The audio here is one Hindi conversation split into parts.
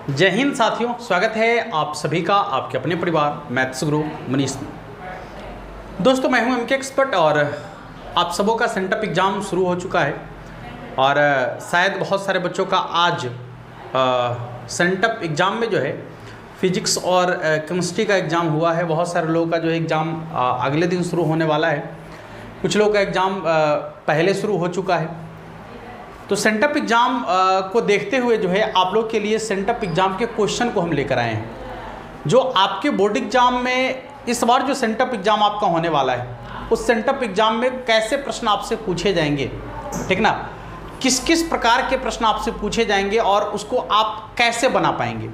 जय हिंद साथियों, स्वागत है आप सभी का आपके अपने परिवार मैथ्स गुरु मनीष में। दोस्तों मैं हूं एमके एक्सपर्ट और आप सबों का सेंटअप एग्ज़ाम शुरू हो चुका है और शायद बहुत सारे बच्चों का आज सेंटअप एग्ज़ाम में जो है फिजिक्स और केमिस्ट्री का एग्ज़ाम हुआ है। बहुत सारे लोगों का जो है एग्ज़ाम अगले दिन शुरू होने वाला है, कुछ लोगों का एग्ज़ाम पहले शुरू हो चुका है। तो सेंटअप एग्ज़ाम को देखते हुए जो है आप लोग के लिए सेंटअप एग्ज़ाम के क्वेश्चन को हम लेकर आए हैं। जो आपके बोर्ड एग्ज़ाम में इस बार जो सेंटअप एग्ज़ाम आपका होने वाला है, उस सेंटअप एग्ज़ाम में कैसे प्रश्न आपसे पूछे जाएंगे, ठीक ना, किस किस प्रकार के प्रश्न आपसे पूछे जाएंगे और उसको आप कैसे बना पाएंगे।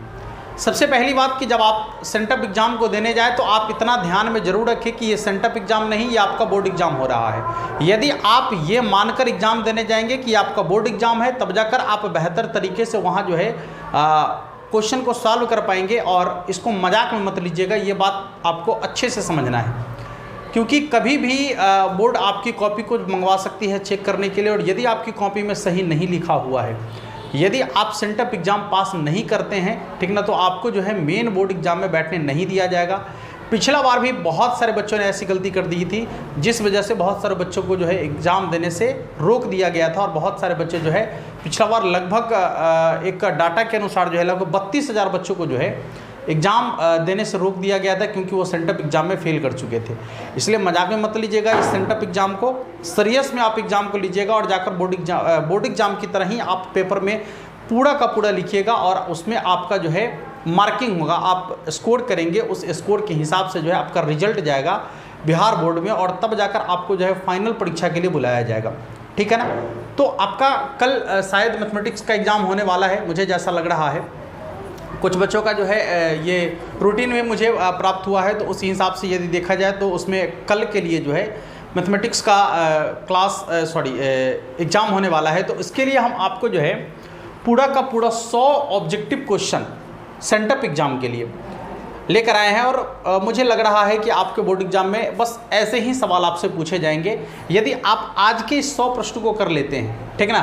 सबसे पहली बात कि जब आप सेंटअप एग्ज़ाम को देने जाए तो आप इतना ध्यान में ज़रूर रखें कि ये सेंटअप एग्ज़ाम नहीं, ये आपका बोर्ड एग्ज़ाम हो रहा है। यदि आप ये मानकर एग्ज़ाम देने जाएंगे कि आपका बोर्ड एग्ज़ाम है, तब जाकर आप बेहतर तरीके से वहाँ जो है क्वेश्चन को सॉल्व कर पाएंगे। और इसको मजाक में मत लीजिएगा, ये बात आपको अच्छे से समझना है, क्योंकि कभी भी बोर्ड आपकी कॉपी को मंगवा सकती है चेक करने के लिए, और यदि आपकी कॉपी में सही नहीं लिखा हुआ है, यदि आप सेंटअप एग्ज़ाम पास नहीं करते हैं, ठीक ना, तो आपको जो है मेन बोर्ड एग्ज़ाम में बैठने नहीं दिया जाएगा। पिछला बार भी बहुत सारे बच्चों ने ऐसी गलती कर दी थी, जिस वजह से बहुत सारे बच्चों को जो है एग्ज़ाम देने से रोक दिया गया था। और बहुत सारे बच्चे जो है पिछला बार लगभग एक डाटा के अनुसार जो है लगभग 32,000 बच्चों को जो है एग्ज़ाम देने से रोक दिया गया था, क्योंकि वो सेंटअप एग्ज़ाम में फेल कर चुके थे। इसलिए मजाक में मत लीजिएगा, इस सेंटअप एग्ज़ाम को सीरियस में आप एग्ज़ाम को लीजिएगा और जाकर बोर्ड एग्ज़ाम की तरह ही आप पेपर में पूरा का पूरा लिखिएगा और उसमें आपका जो है मार्किंग होगा, आप स्कोर करेंगे, उस स्कोर के हिसाब से जो है आपका रिजल्ट जाएगा बिहार बोर्ड में, और तब जाकर आपको जो है फाइनल परीक्षा के लिए बुलाया जाएगा, ठीक है ना। तो आपका कल शायद मैथमेटिक्स का एग्ज़ाम होने वाला है, मुझे जैसा लग रहा है। कुछ बच्चों का जो है ये रूटीन में मुझे प्राप्त हुआ है, तो उसी हिसाब से यदि देखा जाए तो उसमें कल के लिए जो है मैथमेटिक्स का एग्ज़ाम होने वाला है। तो इसके लिए हम आपको जो है पूरा का पूरा 100 ऑब्जेक्टिव क्वेश्चन सेंटअप एग्ज़ाम के लिए लेकर आए हैं, और मुझे लग रहा है कि आपके बोर्ड एग्ज़ाम में बस ऐसे ही सवाल आपसे पूछे जाएंगे। यदि आप आज के 100 प्रश्न को कर लेते हैं, ठीक ना,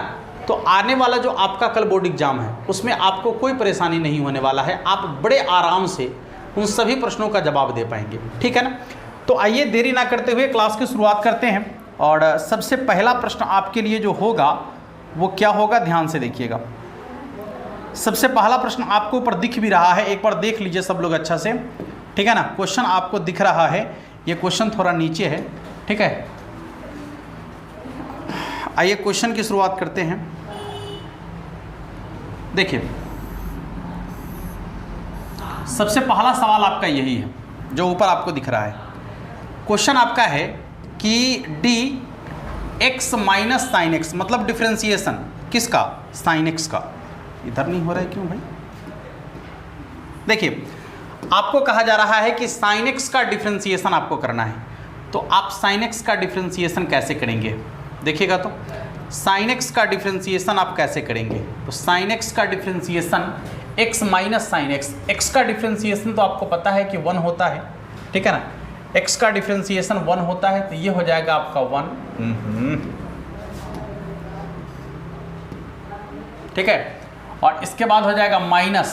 तो आने वाला जो आपका कल बोर्ड एग्ज़ाम है उसमें आपको कोई परेशानी नहीं होने वाला है, आप बड़े आराम से उन सभी प्रश्नों का जवाब दे पाएंगे, ठीक है ना। तो आइए देरी ना करते हुए क्लास की शुरुआत करते हैं। और सबसे पहला प्रश्न आपके लिए जो होगा वो क्या होगा, ध्यान से देखिएगा। सबसे पहला प्रश्न आपको ऊपर दिख भी रहा है, एक बार देख लीजिए सब लोग अच्छा से, ठीक है ना। क्वेश्चन आपको दिख रहा है, ये क्वेश्चन थोड़ा नीचे है, ठीक है। आइए क्वेश्चन की शुरुआत करते हैं। देखिए सबसे पहला सवाल आपका यही है जो ऊपर आपको दिख रहा है। क्वेश्चन आपका है कि dx माइनस साइन एक्स, मतलब डिफ्रेंसिएशन किसका, साइन एक्स का। इधर नहीं हो रहा है क्यों भाई। देखिए आपको कहा जा रहा है कि साइन एक्स का डिफ्रेंसिएशन आपको करना है, तो आप साइन एक्स का डिफ्रेंसिएशन कैसे करेंगे, देखिएगा। तो साइन एक्स का डिफ्रेंसिएशन आप कैसे करेंगे, तो साइन एक्स का differentiation x minus sine x, x का डिफ्रेंसिएशन तो आपको पता है कि 1 होता है, ठीक है ना। x का डिफ्रेंसिएशन 1 होता है, तो ये हो जाएगा आपका 1, ठीक है। और इसके बाद हो जाएगा माइनस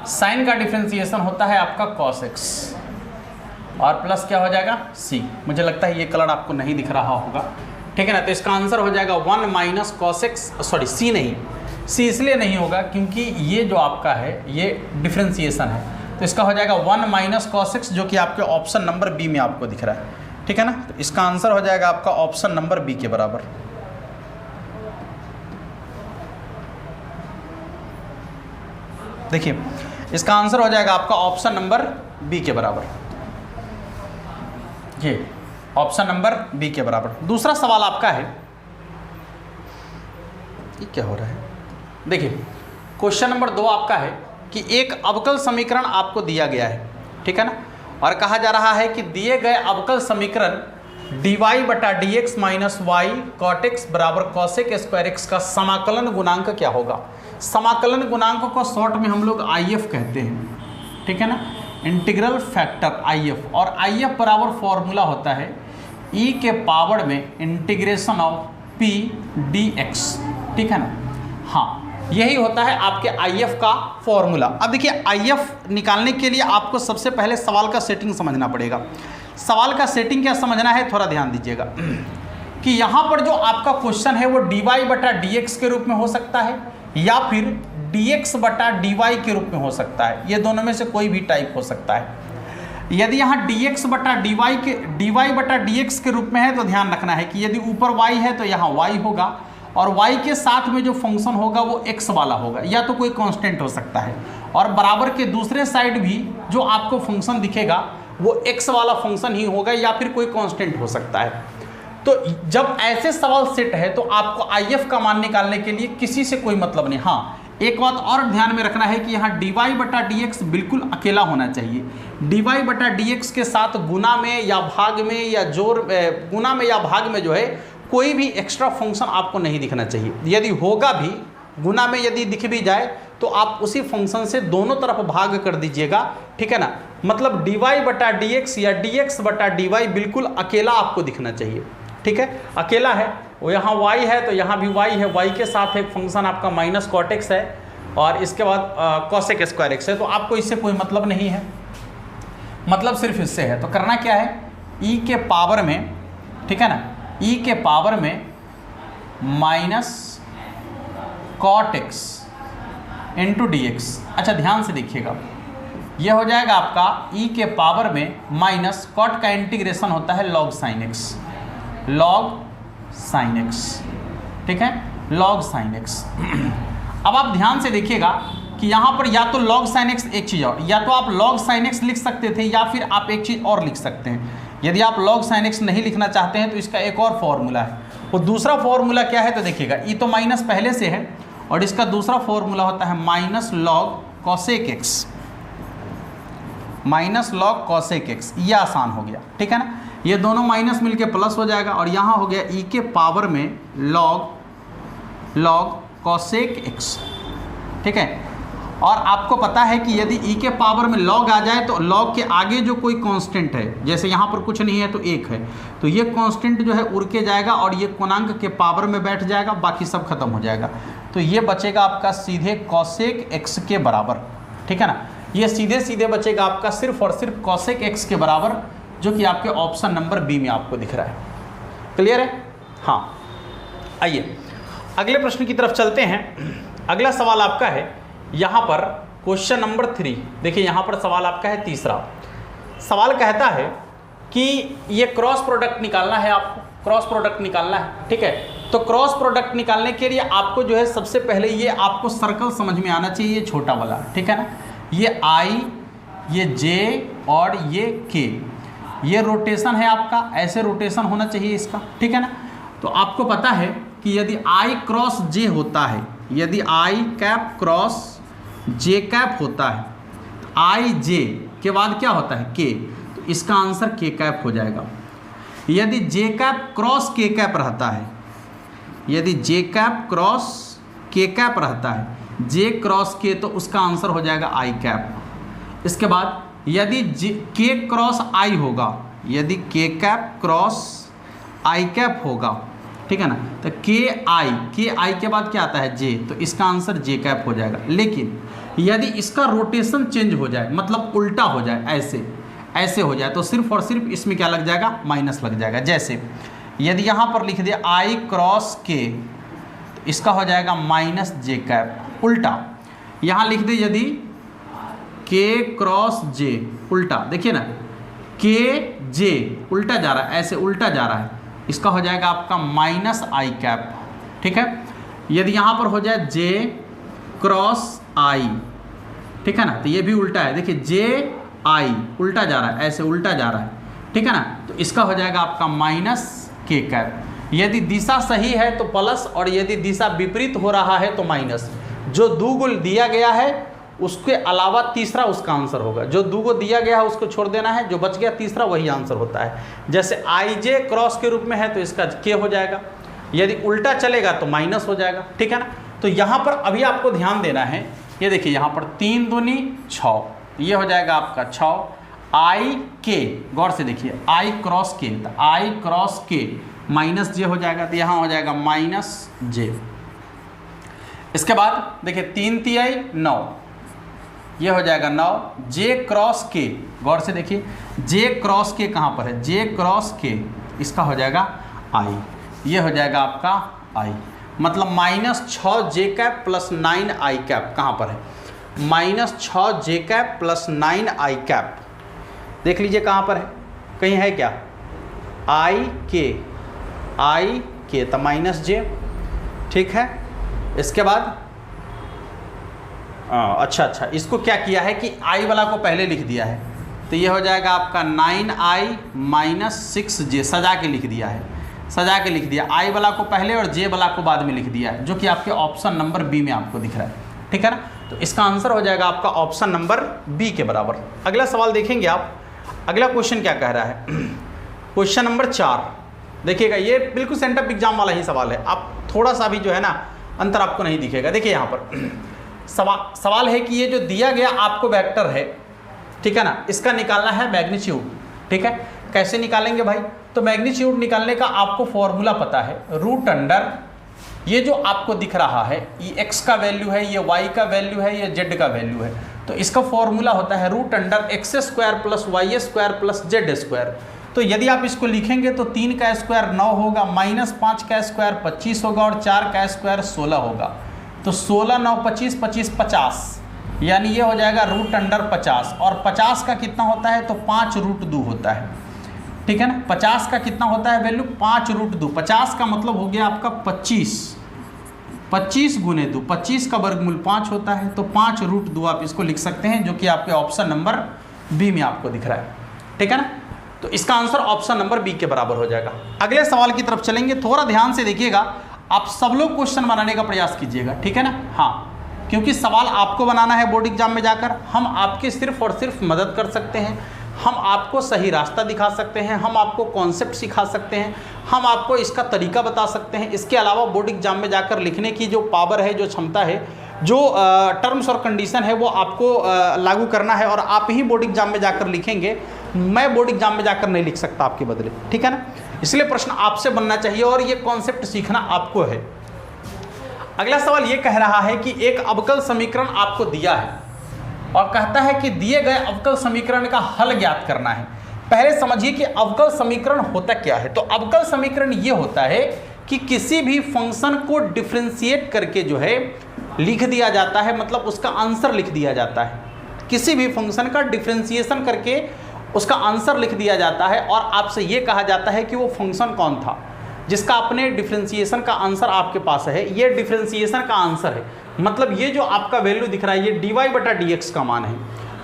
साइन का डिफ्रेंसिएशन होता है आपका cos x, और प्लस क्या हो जाएगा c। मुझे लगता है ये कलर आपको नहीं दिख रहा होगा, ठीक है ना। तो इसका आंसर हो जाएगा 1 माइनस cos x, c नहीं, c इसलिए नहीं होगा क्योंकि ये जो आपका है ये डिफ्रेंसिएशन है, तो इसका हो जाएगा 1 माइनस cos x, जो कि आपके ऑप्शन नंबर बी में आपको दिख रहा है, ठीक है ना। तो इसका आंसर हो जाएगा आपका ऑप्शन नंबर बी के बराबर। देखिए इसका आंसर हो जाएगा आपका ऑप्शन नंबर बी के बराबर, ये ऑप्शन नंबर बी के बराबर। दूसरा सवाल आपका है, ये क्या हो रहा है, देखिए क्वेश्चन नंबर 2 आपका है कि एक अवकल समीकरण आपको दिया गया है, ठीक है ना, और कहा जा रहा है कि दिए गए अवकल समीकरण dy बटा dx minus y cot x बराबर कॉसेक स्क्वायर एक्स का समाकलन गुणांक क्या होगा। समाकलन गुणांक को शॉर्ट में हम लोग IF कहते हैं, ठीक है ना, इंटीग्रल फैक्टर IF। और IF बराबर फॉर्मूला होता है e के पावर में integration of P D x, ठीक है ना। हाँ, यही होता है आपके IF का फॉर्मूला। अब देखिए IF निकालने के लिए आपको सबसे पहले सवाल का सेटिंग समझना पड़ेगा। सवाल का सेटिंग क्या समझना है, थोड़ा ध्यान दीजिएगा कि यहाँ पर जो आपका क्वेश्चन है वो dy/dx के रूप में हो सकता है या फिर dx/dy के रूप में हो सकता है। ये दोनों में से कोई भी टाइप हो सकता है। यदि यहाँ dy/dx के रूप में है तो ध्यान रखना है कि यदि ऊपर y है तो यहाँ y होगा और y के साथ में जो फंक्शन होगा वो x वाला होगा, या तो कोई कांस्टेंट हो सकता है, और बराबर के दूसरे साइड भी जो आपको फंक्शन दिखेगा वो x वाला फंक्शन ही होगा या फिर कोई कांस्टेंट हो सकता है। तो जब ऐसे सवाल सेट है तो आपको IF का मान निकालने के लिए किसी से कोई मतलब नहीं। हाँ, एक बात और ध्यान में रखना है कि यहाँ dy/dx बिल्कुल अकेला होना चाहिए। dy/dx के साथ गुना में या भाग में या जोड़ गुना में या भाग में जो है कोई भी एक्स्ट्रा फंक्शन आपको नहीं दिखना चाहिए। यदि होगा भी, गुना में यदि दिख भी जाए तो आप उसी फंक्शन से दोनों तरफ भाग कर दीजिएगा, ठीक है ना। मतलब dy/dx या dx/dy बिल्कुल अकेला आपको दिखना चाहिए, ठीक है, अकेला है। वो यहाँ y है तो यहाँ भी y है, y के साथ एक फंक्शन आपका -cot x है और इसके बाद cosec स्क्वायर x है, तो आपको इससे कोई मतलब नहीं है, मतलब सिर्फ इससे है। तो करना क्या है, e के पावर में, ठीक है ना, e के पावर में -cot x into D x. अच्छा ध्यान से देखिएगा, यह हो जाएगा आपका e के पावर में -cot का इंटीग्रेशन होता है log sin x, log sin x, ठीक है, log sin x। अब आप ध्यान से देखिएगा कि यहाँ पर या तो log sin x एक चीज़ और, या तो आप log sin x लिख सकते थे या फिर आप एक चीज़ और लिख सकते हैं। यदि आप log sin x नहीं लिखना चाहते हैं तो इसका एक और फॉर्मूला है। वो दूसरा फॉर्मूला क्या है तो देखिएगा, e तो माइनस पहले से है और इसका दूसरा फॉर्मूला होता है -log cosec x, -log cosec x। ये आसान हो गया, ठीक है ना। ये दोनों माइनस मिलके प्लस हो जाएगा और यहाँ हो गया e के पावर में log cosec x, ठीक है। और आपको पता है कि यदि e के पावर में log आ जाए तो log के आगे जो कोई कांस्टेंट है, जैसे यहाँ पर कुछ नहीं है तो 1 है, तो ये कांस्टेंट जो है उड़ के जाएगा और ये पूर्णांक के पावर में बैठ जाएगा, बाकी सब खत्म हो जाएगा। तो ये बचेगा आपका सीधे cosec x के बराबर, ठीक है ना। ये सीधे सीधे बचेगा आपका सिर्फ और सिर्फ cosec x के बराबर, जो कि आपके ऑप्शन नंबर बी में आपको दिख रहा है। क्लियर है? हाँ, आइए अगले प्रश्न की तरफ चलते हैं। अगला सवाल आपका है यहाँ पर क्वेश्चन नंबर 3। देखिए यहाँ पर सवाल आपका है तीसरा। सवाल कहता है कि ये क्रॉस प्रोडक्ट निकालना है, आपको क्रॉस प्रोडक्ट निकालना है, ठीक है। तो क्रॉस प्रोडक्ट निकालने के लिए आपको जो है सबसे पहले ये आपको सर्कल समझ में आना चाहिए, ये छोटा वाला, ठीक है ना। ये I, ये J और ये K, ये रोटेशन है आपका, ऐसे रोटेशन होना चाहिए इसका, ठीक है ना। तो आपको पता है कि यदि I क्रॉस J होता है, यदि I cap cross J cap होता है, I J के बाद क्या होता है K, तो इसका आंसर K कैप हो जाएगा। यदि J cap cross K cap रहता है, यदि J cap cross K cap रहता है, J क्रॉस K, तो उसका आंसर हो जाएगा I कैप। इसके बाद यदि K क्रॉस I होगा, यदि K cap cross I cap होगा, ठीक है ना, तो K I के बाद क्या आता है J, तो इसका आंसर J कैप हो जाएगा। लेकिन यदि इसका रोटेशन चेंज हो जाए, मतलब उल्टा हो जाए, ऐसे हो जाए, तो सिर्फ और सिर्फ इसमें क्या लग जाएगा, माइनस लग जाएगा। जैसे यदि यहाँ पर लिख दिया I क्रॉस K, तो इसका हो जाएगा -J कैप उल्टा। यहाँ लिख दे यदि K क्रॉस J उल्टा, देखिए ना K J उल्टा जा रहा है, ऐसे उल्टा जा रहा है, इसका हो जाएगा आपका -I कैप, ठीक है। यदि यहाँ पर हो जाए J क्रॉस I, ठीक है ना, तो ये भी उल्टा है, देखिए JI उल्टा जा रहा है, ऐसे उल्टा जा रहा है, ठीक है ना, तो इसका हो जाएगा आपका -K कैप। यदि दिशा सही है तो प्लस, और यदि दिशा विपरीत हो रहा है तो माइनस। जो दो गो दिया गया है उसके अलावा तीसरा उसका आंसर होगा, जो दो गो दिया गया है उसको छोड़ देना है, जो बच गया तीसरा वही आंसर होता है। जैसे IJ क्रॉस के रूप में है तो इसका K हो जाएगा, यदि उल्टा चलेगा तो माइनस हो जाएगा, ठीक है ना। तो यहाँ पर अभी आपको ध्यान देना है, ये देखिए यहाँ पर 3 दूनी 6, ये हो जाएगा आपका 6। I K, गौर से देखिए I क्रॉस K, तो I क्रॉस K माइनस जे हो जाएगा, तो यहाँ हो जाएगा माइनस जे। इसके बाद देखिए 3 तिहाई 9, ये हो जाएगा 9, जे क्रॉस के, गौर से देखिए जे क्रॉस के कहाँ पर है, जे क्रॉस के, इसका हो जाएगा आई, ये हो जाएगा आपका आई, मतलब -6 जे कैप प्लस 9 आई कैप कहाँ पर है, -6 जे कैप प्लस 9 आई कैप, देख लीजिए कहाँ पर है, कहीं है क्या, आई के तो माइनस जे, ठीक है। इसके बाद अच्छा इसको क्या किया है कि आई वाला को पहले लिख दिया है, तो ये हो जाएगा आपका 9i माइनस 6j, सजा के लिख दिया है, सजा के लिख दिया, आई वाला को पहले और जे वाला को बाद में लिख दिया है, जो कि आपके ऑप्शन नंबर बी में आपको दिख रहा है, ठीक है ना। तो इसका आंसर हो जाएगा आपका ऑप्शन नंबर बी के बराबर। अगला सवाल देखेंगे आप, अगला क्वेश्चन क्या कह रहा है, क्वेश्चन नंबर 4 देखिएगा, ये बिल्कुल सेंटर एग्जाम वाला ही सवाल है, आप थोड़ा सा भी जो है ना अंतर आपको नहीं दिखेगा। देखिए यहाँ पर सवाल है कि ये जो दिया गया आपको वेक्टर है, ठीक है ना, इसका निकालना है मैग्नीट्यूड, ठीक है। कैसे निकालेंगे भाई, तो मैग्नीट्यूड निकालने का आपको फॉर्मूला पता है, रूट अंडर ये जो आपको दिख रहा है, ये x का वैल्यू है, ये y का वैल्यू है, ये z का वैल्यू है, तो इसका फॉर्मूला होता है root under x² plus y² plus z²। तो यदि आप इसको लिखेंगे तो 3 का स्क्वायर 9 होगा, -5 का स्क्वायर 25 होगा और 4 का स्क्वायर 16 होगा, तो 16 9 25 25 50, यानी ये हो जाएगा रूट अंडर 50, और 50 का कितना होता है, तो 5 रूट 2 होता है, ठीक है ना। 50 का कितना होता है वैल्यू, 5 रूट 2, 50 का मतलब हो गया आपका 25 गुने 2, 25 का वर्गमूल 5 होता है, तो 5 रूट 2 आप इसको लिख सकते हैं, जो कि आपके ऑप्शन नंबर बी में आपको दिख रहा है, ठीक है ना। तो इसका आंसर ऑप्शन नंबर बी के बराबर हो जाएगा। अगले सवाल की तरफ चलेंगे, थोड़ा ध्यान से देखिएगा, आप सब लोग क्वेश्चन बनाने का प्रयास कीजिएगा, ठीक है ना। हाँ, क्योंकि सवाल आपको बनाना है बोर्ड एग्जाम में जाकर, हम आपके सिर्फ और सिर्फ मदद कर सकते हैं, हम आपको सही रास्ता दिखा सकते हैं, हम आपको कॉन्सेप्ट सिखा सकते हैं, हम आपको इसका तरीका बता सकते हैं। इसके अलावा बोर्ड एग्जाम में जाकर लिखने की जो पावर है, जो क्षमता है, जो टर्म्स और कंडीशन है, वो आपको लागू करना है, और आप ही बोर्ड एग्जाम में जाकर लिखेंगे, मैं बोर्ड एग्जाम में जाकर नहीं लिख सकता आपके बदले, ठीक है ना। इसलिए प्रश्न आपसे बनना चाहिए और ये कॉन्सेप्ट सीखना आपको है। अगला सवाल ये कह रहा है कि एक अवकल समीकरण आपको दिया है और कहता है कि दिए गए अवकल समीकरण का हल ज्ञात करना है। पहले समझिए कि अवकल समीकरण होता क्या है। तो अवकल समीकरण ये होता है कि किसी भी फंक्शन को डिफरेंशिएट करके जो है लिख दिया जाता है, मतलब उसका आंसर लिख दिया जाता है। किसी भी फंक्शन का डिफरेंशिएशन करके उसका आंसर लिख दिया जाता है और आपसे ये कहा जाता है कि वो फंक्शन कौन था जिसका अपने डिफरेंशिएशन का आंसर आपके पास है। ये डिफरेंशिएशन का आंसर है, मतलब ये जो आपका वैल्यू दिख रहा है ये dy/dx का मान है।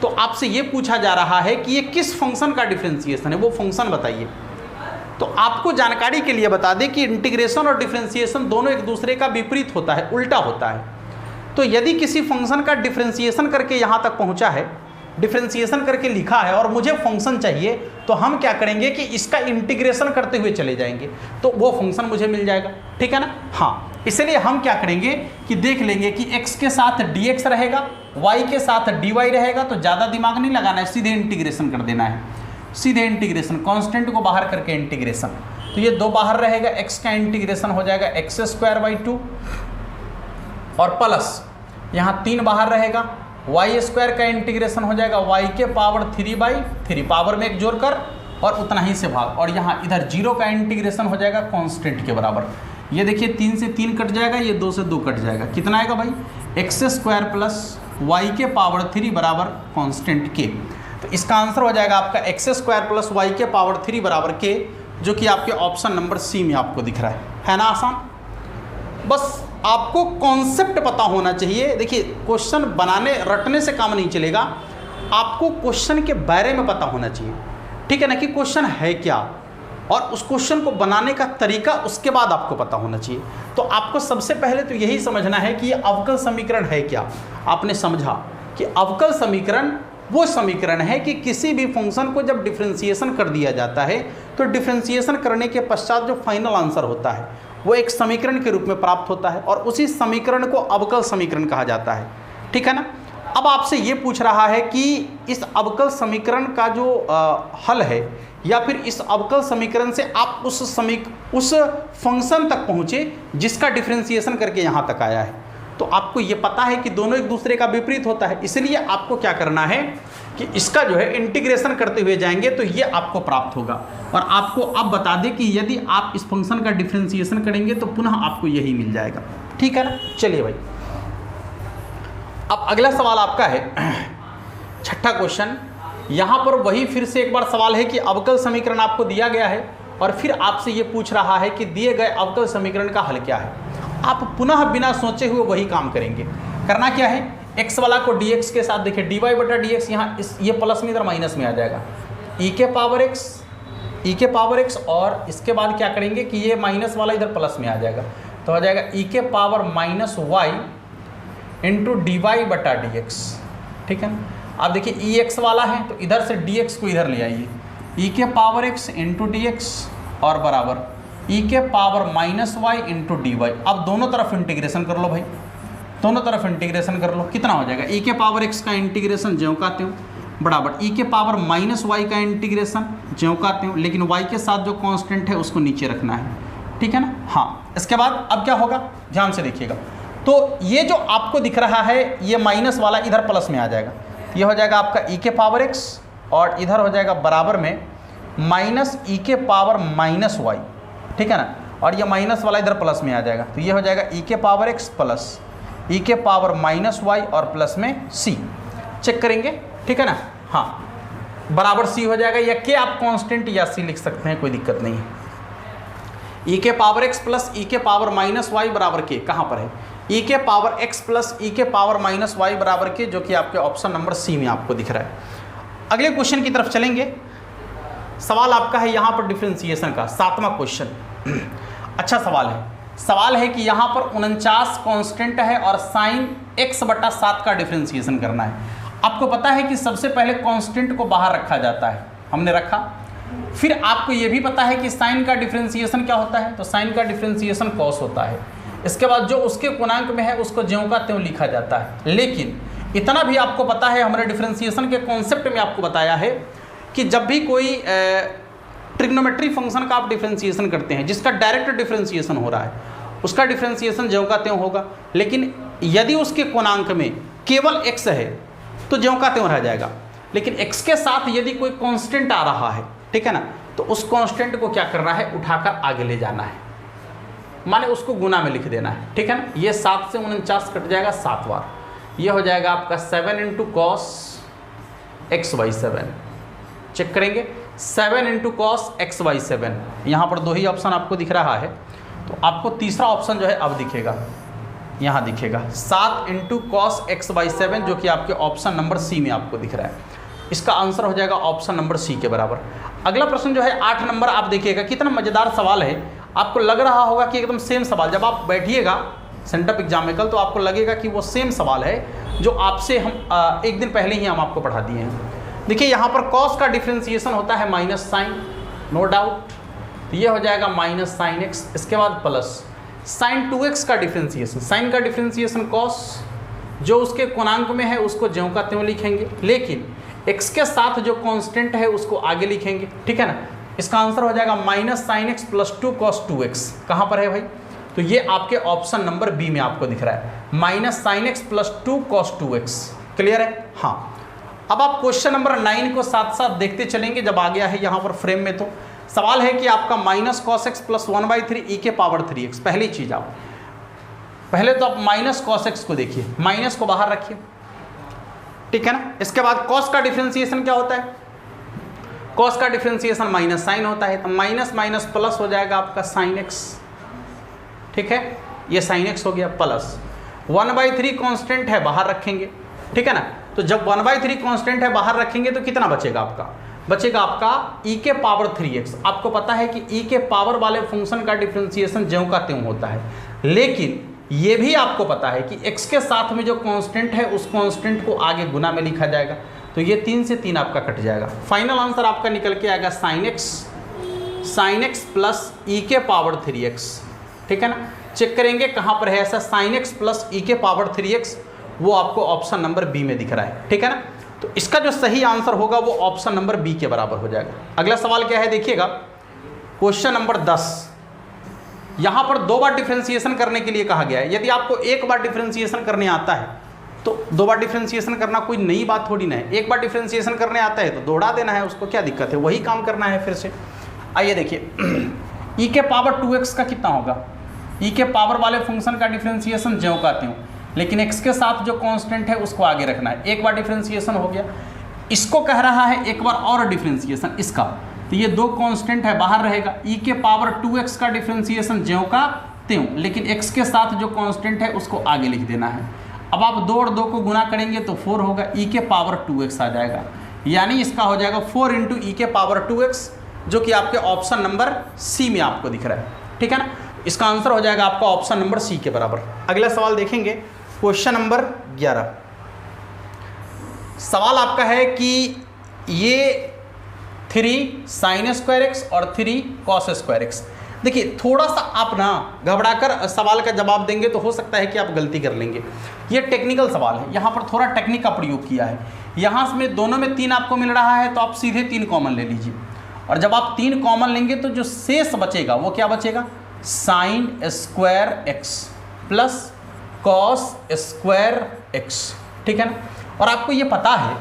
तो आपसे ये पूछा जा रहा है कि ये किस फंक्शन का डिफरेंशिएशन है, वो फंक्शन बताइए। तो आपको जानकारी के लिए बता दें कि इंटीग्रेशन और डिफरेंशिएशन दोनों एक दूसरे का विपरीत होता है, उल्टा होता है। तो यदि किसी फंक्शन का डिफरेंशिएशन करके यहाँ तक पहुँचा है, डिफरेंशिएशन करके लिखा है और मुझे फंक्शन चाहिए, तो हम क्या करेंगे कि इसका इंटीग्रेशन करते हुए चले जाएंगे, तो वो फंक्शन मुझे मिल जाएगा, ठीक है ना। हाँ, इसलिए हम क्या करेंगे कि देख लेंगे कि x के साथ dx रहेगा, y के साथ dy रहेगा, तो ज़्यादा दिमाग नहीं लगाना है, सीधे इंटीग्रेशन कर देना है, सीधे इंटीग्रेशन, कांस्टेंट को बाहर करके इंटीग्रेशन। तो ये 2 बाहर रहेगा, x का इंटीग्रेशन हो जाएगा x² 2 और प्लस यहाँ 3 बाहर रहेगा, y² का इंटीग्रेशन हो जाएगा y के पावर 3/3, पावर में 1 जोड़कर और उतना ही से भाग, और यहाँ इधर 0 का इंटीग्रेशन हो जाएगा कांस्टेंट के बराबर। ये देखिए 3 से 3 कट जाएगा, ये 2 से 2 कट जाएगा, कितना आएगा भाई, x² प्लस y के पावर 3 बराबर कांस्टेंट k। तो इसका आंसर हो जाएगा आपका x² प्लस y के पावर 3 बराबर k, जो कि आपके ऑप्शन नंबर सी में आपको दिख रहा है ना। आसान, बस आपको कॉन्सेप्ट पता होना चाहिए। देखिए क्वेश्चन बनाने रटने से काम नहीं चलेगा, आपको क्वेश्चन के बारे में पता होना चाहिए, ठीक है ना, कि क्वेश्चन है क्या और उस क्वेश्चन को बनाने का तरीका उसके बाद आपको पता होना चाहिए। तो आपको सबसे पहले तो यही समझना है कि ये अवकल समीकरण है क्या। आपने समझा कि अवकल समीकरण वो समीकरण है कि किसी भी फंक्शन को जब डिफरेंशिएशन कर दिया जाता है तो डिफरेंशिएशन करने के पश्चात जो फाइनल आंसर होता है वो एक समीकरण के रूप में प्राप्त होता है और उसी समीकरण को अवकल समीकरण कहा जाता है, ठीक है ना। अब अब आपसे ये पूछ रहा है कि इस अवकल समीकरण का जो हल है या फिर इस अवकल समीकरण से आप उस फंक्शन तक पहुँचे जिसका डिफरेंशिएशन करके यहाँ तक आया है। तो आपको ये पता है कि दोनों एक दूसरे का विपरीत होता है, इसलिए आपको क्या करना है कि इसका जो है इंटीग्रेशन करते हुए जाएंगे तो ये आपको प्राप्त होगा। और आपको अब बता दें कि यदि आप इस फंक्शन का डिफरेंशिएशन करेंगे तो पुनः आपको यही मिल जाएगा। ठीक है ना। चलिए भाई, अब अगला सवाल आपका है छठा क्वेश्चन। यहाँ पर वही फिर से एक बार सवाल है कि अवकल समीकरण आपको दिया गया है और फिर आपसे ये पूछ रहा है कि दिए गए अवकल समीकरण का हल क्या है। आप पुनः बिना सोचे हुए वही काम करेंगे। करना क्या है, x वाला को dx के साथ देखिए dy बटा dx, यहाँ ये प्लस में इधर माइनस में आ जाएगा, e के पावर x और इसके बाद क्या करेंगे कि ये माइनस वाला इधर प्लस में आ जाएगा, तो आ जाएगा e के power minus y into dy बटा dx। ठीक है ना। अब देखिए ex वाला है तो इधर से dx को इधर ले आइए, e के पावर x इंटू dx और बराबर e के power minus y into d y. अब दोनों तरफ इंटीग्रेशन कर लो भाई, दोनों तरफ इंटीग्रेशन कर लो। कितना हो जाएगा, e के पावर x का इंटीग्रेशन ज्यों का त्यों बराबर e के पावर माइनस y का इंटीग्रेशन ज्यों का त्यों, लेकिन y के साथ जो कांस्टेंट है उसको नीचे रखना है। ठीक है ना। हाँ, इसके बाद अब क्या होगा, ध्यान से देखिएगा। तो ये जो आपको दिख रहा है ये माइनस वाला इधर प्लस में आ जाएगा, ये हो जाएगा आपका e के पावर x और इधर हो जाएगा बराबर में माइनस e के पावर माइनस y। ठीक है ना। और ये माइनस वाला इधर प्लस में आ जाएगा, तो ये हो जाएगा e के पावर x प्लस e के पावर माइनस y और प्लस में c। चेक करेंगे। ठीक है ना। हाँ, बराबर c हो जाएगा, या के आप कांस्टेंट या c लिख सकते हैं, कोई दिक्कत नहीं है। e के पावर x प्लस e के पावर माइनस y बराबर के, कहाँ पर है, e के पावर x प्लस e के पावर माइनस y बराबर के, जो कि आपके ऑप्शन नंबर सी में आपको दिख रहा है। अगले क्वेश्चन की तरफ चलेंगे। सवाल आपका है यहाँ पर डिफरेंशिएशन का, 7वां क्वेश्चन। अच्छा सवाल है कि यहाँ पर 49 कांस्टेंट है और साइन x बटा 7 का डिफरेंशिएशन करना है। आपको पता है कि सबसे पहले कांस्टेंट को बाहर रखा जाता है, हमने रखा। फिर आपको ये भी पता है कि साइन का डिफरेंशिएशन क्या होता है, तो साइन का डिफरेंशिएशन कॉस होता है। इसके बाद जो उसके पूर्णांक में है उसको ज्यों का त्यों लिखा जाता है। लेकिन इतना भी आपको पता है, हमने डिफरेंशिएशन के कॉन्सेप्ट में आपको बताया है कि जब भी कोई ट्रिग्नोमेट्री फंक्शन का आप डिफरेंशिएशन करते हैं जिसका डायरेक्ट डिफरेंशिएशन हो रहा है, उसका डिफरेंशिएशन ज्यों का त्यों होगा। लेकिन यदि उसके कोणांक में केवल x है तो ज्यों का त्यों रह जाएगा। लेकिन x के साथ यदि कोई कांस्टेंट आ रहा है, ठीक है ना, तो उस कांस्टेंट को क्या करना है, उठाकर आगे ले जाना है, माने उसको गुना में लिख देना है। ठीक है ना। ये 7 से 49 कट जाएगा 7 बार, ये हो जाएगा आपका 7 into cos x by 7। Check करेंगे, 7 इंटू कॉस एक्स बाई 7। यहाँ पर 2 ही ऑप्शन आपको दिख रहा है, तो आपको तीसरा ऑप्शन जो है अब दिखेगा, यहाँ दिखेगा 7 इंटू कॉस एक्स बाई 7, जो कि आपके ऑप्शन नंबर सी में आपको दिख रहा है। इसका आंसर हो जाएगा ऑप्शन नंबर सी के बराबर। अगला प्रश्न जो है 8 नंबर, आप देखिएगा कितना मज़ेदार सवाल है। आपको लग रहा होगा कि एकदम सेम सवाल, जब आप बैठिएगा सेंटअप एग्जाम में कल तो आपको लगेगा कि वो सेम सवाल है जो आपसे हम एक दिन पहले ही हम आपको पढ़ा दिए हैं। देखिए यहाँ पर कॉस का डिफरेंशिएशन होता है माइनस साइन, नो डाउट, तो ये हो जाएगा माइनस साइन एक्स। इसके बाद प्लस साइन 2x का डिफरेंशिएशन, साइन का डिफरेंशिएशन कॉस, जो उसके कोणांक में है उसको ज्यों का त्यों लिखेंगे, लेकिन x के साथ जो कांस्टेंट है उसको आगे लिखेंगे। ठीक है ना। इसका आंसर हो जाएगा minus sine x plus 2 cos 2x। कहाँ पर है भाई, तो ये आपके ऑप्शन नंबर बी में आपको दिख रहा है, minus sine x plus 2 cos 2x। Clear है। हाँ, अब आप क्वेश्चन नंबर 9 को साथ साथ देखते चलेंगे जब आ गया है यहाँ पर फ्रेम में। तो सवाल है कि आपका माइनस कॉस एक्स प्लस 1/3 ई के पावर 3x। पहली चीज आप पहले तो आप माइनस कॉस एक्स को देखिए, माइनस को बाहर रखिए, ठीक है ना। इसके बाद कॉस का डिफरेंशिएशन क्या होता है, कॉस का डिफरेंशिएशन माइनस साइन होता है, तो माइनस माइनस प्लस हो जाएगा आपका साइन एक्स। ठीक है, ये साइन एक्स हो गया, प्लस 1/3 कांस्टेंट है बाहर रखेंगे, ठीक है ना। तो जब 1/3 कांस्टेंट है बाहर रखेंगे तो कितना बचेगा आपका, बचेगा आपका e के पावर 3x। आपको पता है कि e के पावर वाले फंक्शन का डिफरेंशिएशन ज्यों का त्यों होता है, लेकिन ये भी आपको पता है कि x के साथ में जो कांस्टेंट है उस कांस्टेंट को आगे गुना में लिखा जाएगा, तो ये 3 से 3 आपका कट जाएगा। फाइनल आंसर आपका निकल के आएगा साइन एक्स प्लस ई के पावर 3x। ठीक है ना। चेक करेंगे कहाँ पर है ऐसा, साइन एक्स प्लस ई के पावर 3x वो आपको ऑप्शन नंबर बी में दिख रहा है, ठीक है ना। तो इसका जो सही आंसर होगा वो ऑप्शन नंबर बी के बराबर हो जाएगा। अगला सवाल क्या है देखिएगा, क्वेश्चन नंबर 10। यहां पर 2 बार डिफरेंशिएशन करने के लिए कहा गया है। यदि आपको 1 बार डिफरेंशिएशन करने आता है तो 2 बार डिफरेंशिएशन करना कोई नई बात थोड़ी ना है। 1 बार डिफरेंशिएशन करने आता है तो दौड़ा देना है उसको, क्या दिक्कत है, वही काम करना है फिर से। आइए देखिए, e के पावर 2x का कितना होगा। e के पावर वाले फंक्शन का डिफरेंशिएशन ज्यों का त्यों, लेकिन x के साथ जो कांस्टेंट है उसको आगे रखना है। 1 बार डिफरेंशिएशन हो गया, इसको कह रहा है एक बार और डिफरेंशिएशन इसका, तो ये 2 कांस्टेंट है बाहर रहेगा। e के पावर 2x का डिफरेंशिएशन ज्यों का त्यों, लेकिन x के साथ जो कांस्टेंट है उसको आगे लिख देना है। अब आप 2 और 2 को गुना करेंगे तो 4 होगा, e के पावर 2x आ जाएगा, यानी इसका हो जाएगा 4 इंटू ई के पावर 2x, जो कि आपके ऑप्शन नंबर सी में आपको दिख रहा है, ठीक है ना। इसका आंसर हो जाएगा आपका ऑप्शन नंबर सी के बराबर। अगला सवाल देखेंगे, क्वेश्चन नंबर 11। सवाल आपका है कि ये 3 sin स्क्वायर एक्स और 3 cos स्क्वायर एक्स। देखिए थोड़ा सा आप ना घबराकर सवाल का जवाब देंगे तो हो सकता है कि आप गलती कर लेंगे। ये टेक्निकल सवाल है, यहाँ पर थोड़ा टेक्निक का प्रयोग किया है। यहाँ में दोनों में 3 आपको मिल रहा है तो आप सीधे 3 कॉमन ले लीजिए, और जब आप 3 कॉमन लेंगे तो जो शेष बचेगा वो क्या बचेगा, sine square x plus cos square x, ठीक है ना। और आपको ये पता है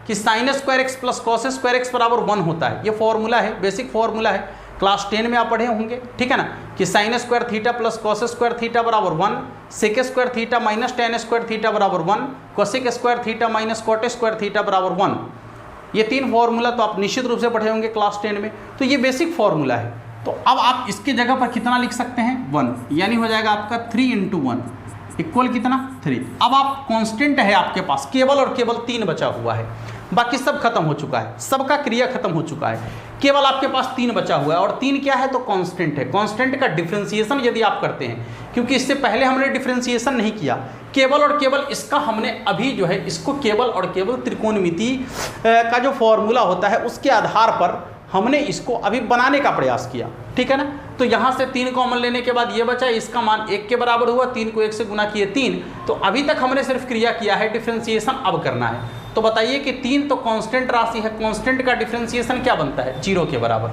कि sine square x plus cos square x बराबर 1 होता है। ये फॉर्मूला है, बेसिक फॉर्मूला है, क्लास 10 में आप पढ़े होंगे, ठीक है ना, कि sine square theta plus cos square theta बराबर 1, sec square theta minus tan square theta बराबर 1, cosec square theta minus cot square theta बराबर 1। ये 3 फॉर्मूला तो आप निश्चित रूप से पढ़े होंगे क्लास 10 में, तो ये बेसिक फॉर्मूला है। तो अब आप इसकी जगह पर कितना लिख सकते हैं, 1, यानी हो जाएगा आपका 3 इंटू 1 इक्वल कितना, 3। अब आप कांस्टेंट है आपके पास केवल और केवल 3 बचा हुआ है, बाकी सब खत्म हो चुका है, सबका क्रिया खत्म हो चुका है, केवल आपके पास 3 बचा हुआ है। और 3 क्या है, तो कांस्टेंट है। कांस्टेंट का डिफरेंशिएशन यदि आप करते हैं, क्योंकि इससे पहले हमने डिफरेंशिएशन नहीं किया, केवल और केवल इसका हमने अभी जो है इसको केवल और केवल त्रिकोणमिति का जो फॉर्मूला होता है उसके आधार पर हमने इसको अभी बनाने का प्रयास किया, ठीक है ना। तो यहाँ से 3 कॉमन लेने के बाद ये बचा, इसका मान 1 के बराबर हुआ, 3 को 1 से गुना किए 3, तो अभी तक हमने सिर्फ क्रिया किया है, डिफरेंशिएशन अब करना है। तो बताइए कि 3 तो कांस्टेंट राशि है, कांस्टेंट का डिफरेंशिएशन क्या बनता है, 0 के बराबर।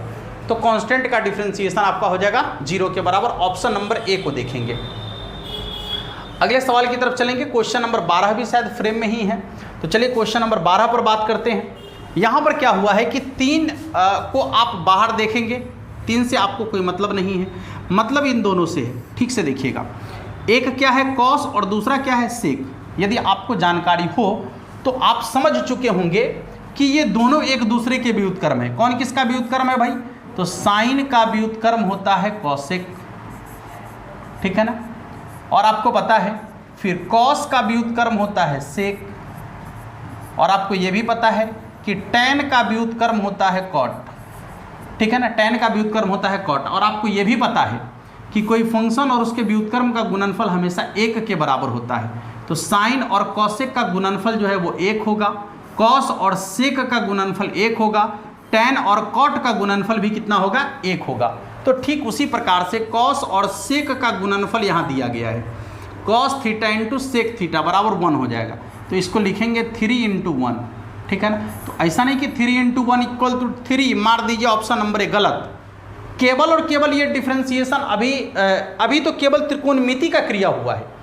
तो कांस्टेंट का डिफरेंशिएशन आपका हो जाएगा 0 के बराबर। ऑप्शन नंबर ए को देखेंगे। अगले सवाल की तरफ चलेंगे। क्वेश्चन नंबर 12 भी शायद फ्रेम में ही है, तो चलिए क्वेश्चन नंबर 12 पर बात करते हैं। यहाँ पर क्या हुआ है कि 3 को आप बाहर देखेंगे, 3 से आपको कोई मतलब नहीं है, मतलब इन दोनों से है। ठीक से देखिएगा, एक क्या है कॉस और दूसरा क्या है सेक। यदि आपको जानकारी हो तो आप समझ चुके होंगे कि ये दोनों एक दूसरे के व्युत्क्रम है। कौन किसका व्युत्क्रम है भाई, तो साइन का व्युत्क्रम होता है कॉसेक, ठीक है ना। और आपको पता है फिर कॉस का व्युत्क्रम होता है सेक, और आपको ये भी पता है कि टैन का व्युत्क्रम होता है कॉट, ठीक है ना, टैन का व्युत्क्रम होता है कॉट। और आपको ये भी पता है कि कोई फंक्शन और उसके व्युत्क्रम का गुणनफल हमेशा 1 के बराबर होता है। तो साइन और कॉसेक का गुणनफल जो है वो 1 होगा, कॉस और सेक का गुणनफल 1 होगा, टैन और कॉट का गुणनफल भी कितना होगा, 1 होगा। तो ठीक उसी प्रकार से कॉस और सेक का गुणनफल यहाँ दिया गया है, cos theta into sec theta बराबर 1 हो जाएगा। तो इसको लिखेंगे 3 इंटू 1, ठीक है ना। तो ऐसा नहीं कि 3 इंटू 1 इक्वल टू 3 मार दीजिए, ऑप्शन नंबर ए गलत। केवल और केवल ये डिफरेंशिएशन अभी तो केवल त्रिकोणमिति का क्रिया हुआ है,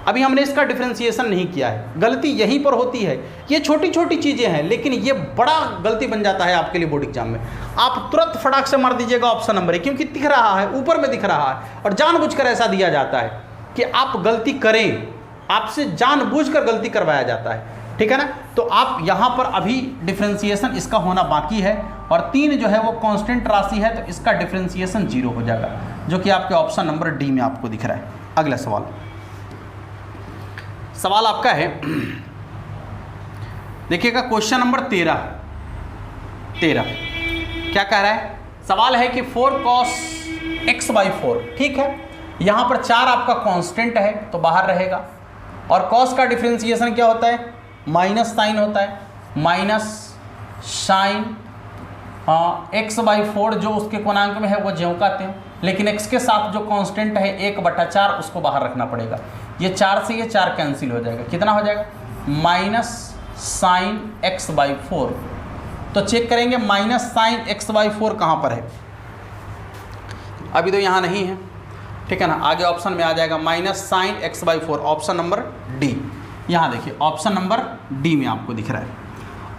अभी हमने इसका डिफरेंशिएशन नहीं किया है। गलती यहीं पर होती है, ये छोटी छोटी चीज़ें हैं लेकिन ये बड़ा गलती बन जाता है आपके लिए बोर्ड एग्जाम में। आप तुरंत फटाक से मार दीजिएगा ऑप्शन नंबर ए, क्योंकि दिख रहा है, ऊपर में दिख रहा है, और जानबूझकर ऐसा दिया जाता है कि आप गलती करें, आपसे जानबूझकर गलती करवाया जाता है, ठीक है ना। तो आप यहाँ पर अभी डिफरेंशिएशन इसका होना बाकी है, और 3 जो है वो कांस्टेंट राशि है, तो इसका डिफरेंशिएशन 0 हो जाएगा, जो कि आपके ऑप्शन नंबर डी में आपको दिख रहा है। अगला सवाल आपका है, देखिएगा क्वेश्चन नंबर 13 क्या कह रहा है। सवाल है कि 4 cos x/4, ठीक है। यहाँ पर 4 आपका कांस्टेंट है तो बाहर रहेगा, और cos का डिफरेंशिएशन क्या होता है, माइनस साइन होता है, माइनस साइन x/4 जो उसके कोणांक में है वो ज्यों का त्यों, लेकिन x के साथ जो कांस्टेंट है 1/4 उसको बाहर रखना पड़ेगा। ये 4 से ये 4 कैंसिल हो जाएगा, कितना हो जाएगा -sin x/4। तो चेक करेंगे -sin x/4 कहाँ पर है, अभी तो यहाँ नहीं है, ठीक है ना। आगे ऑप्शन में आ जाएगा -sin x/4, option number D. यहाँ देखिए ऑप्शन नंबर डी में आपको दिख रहा है।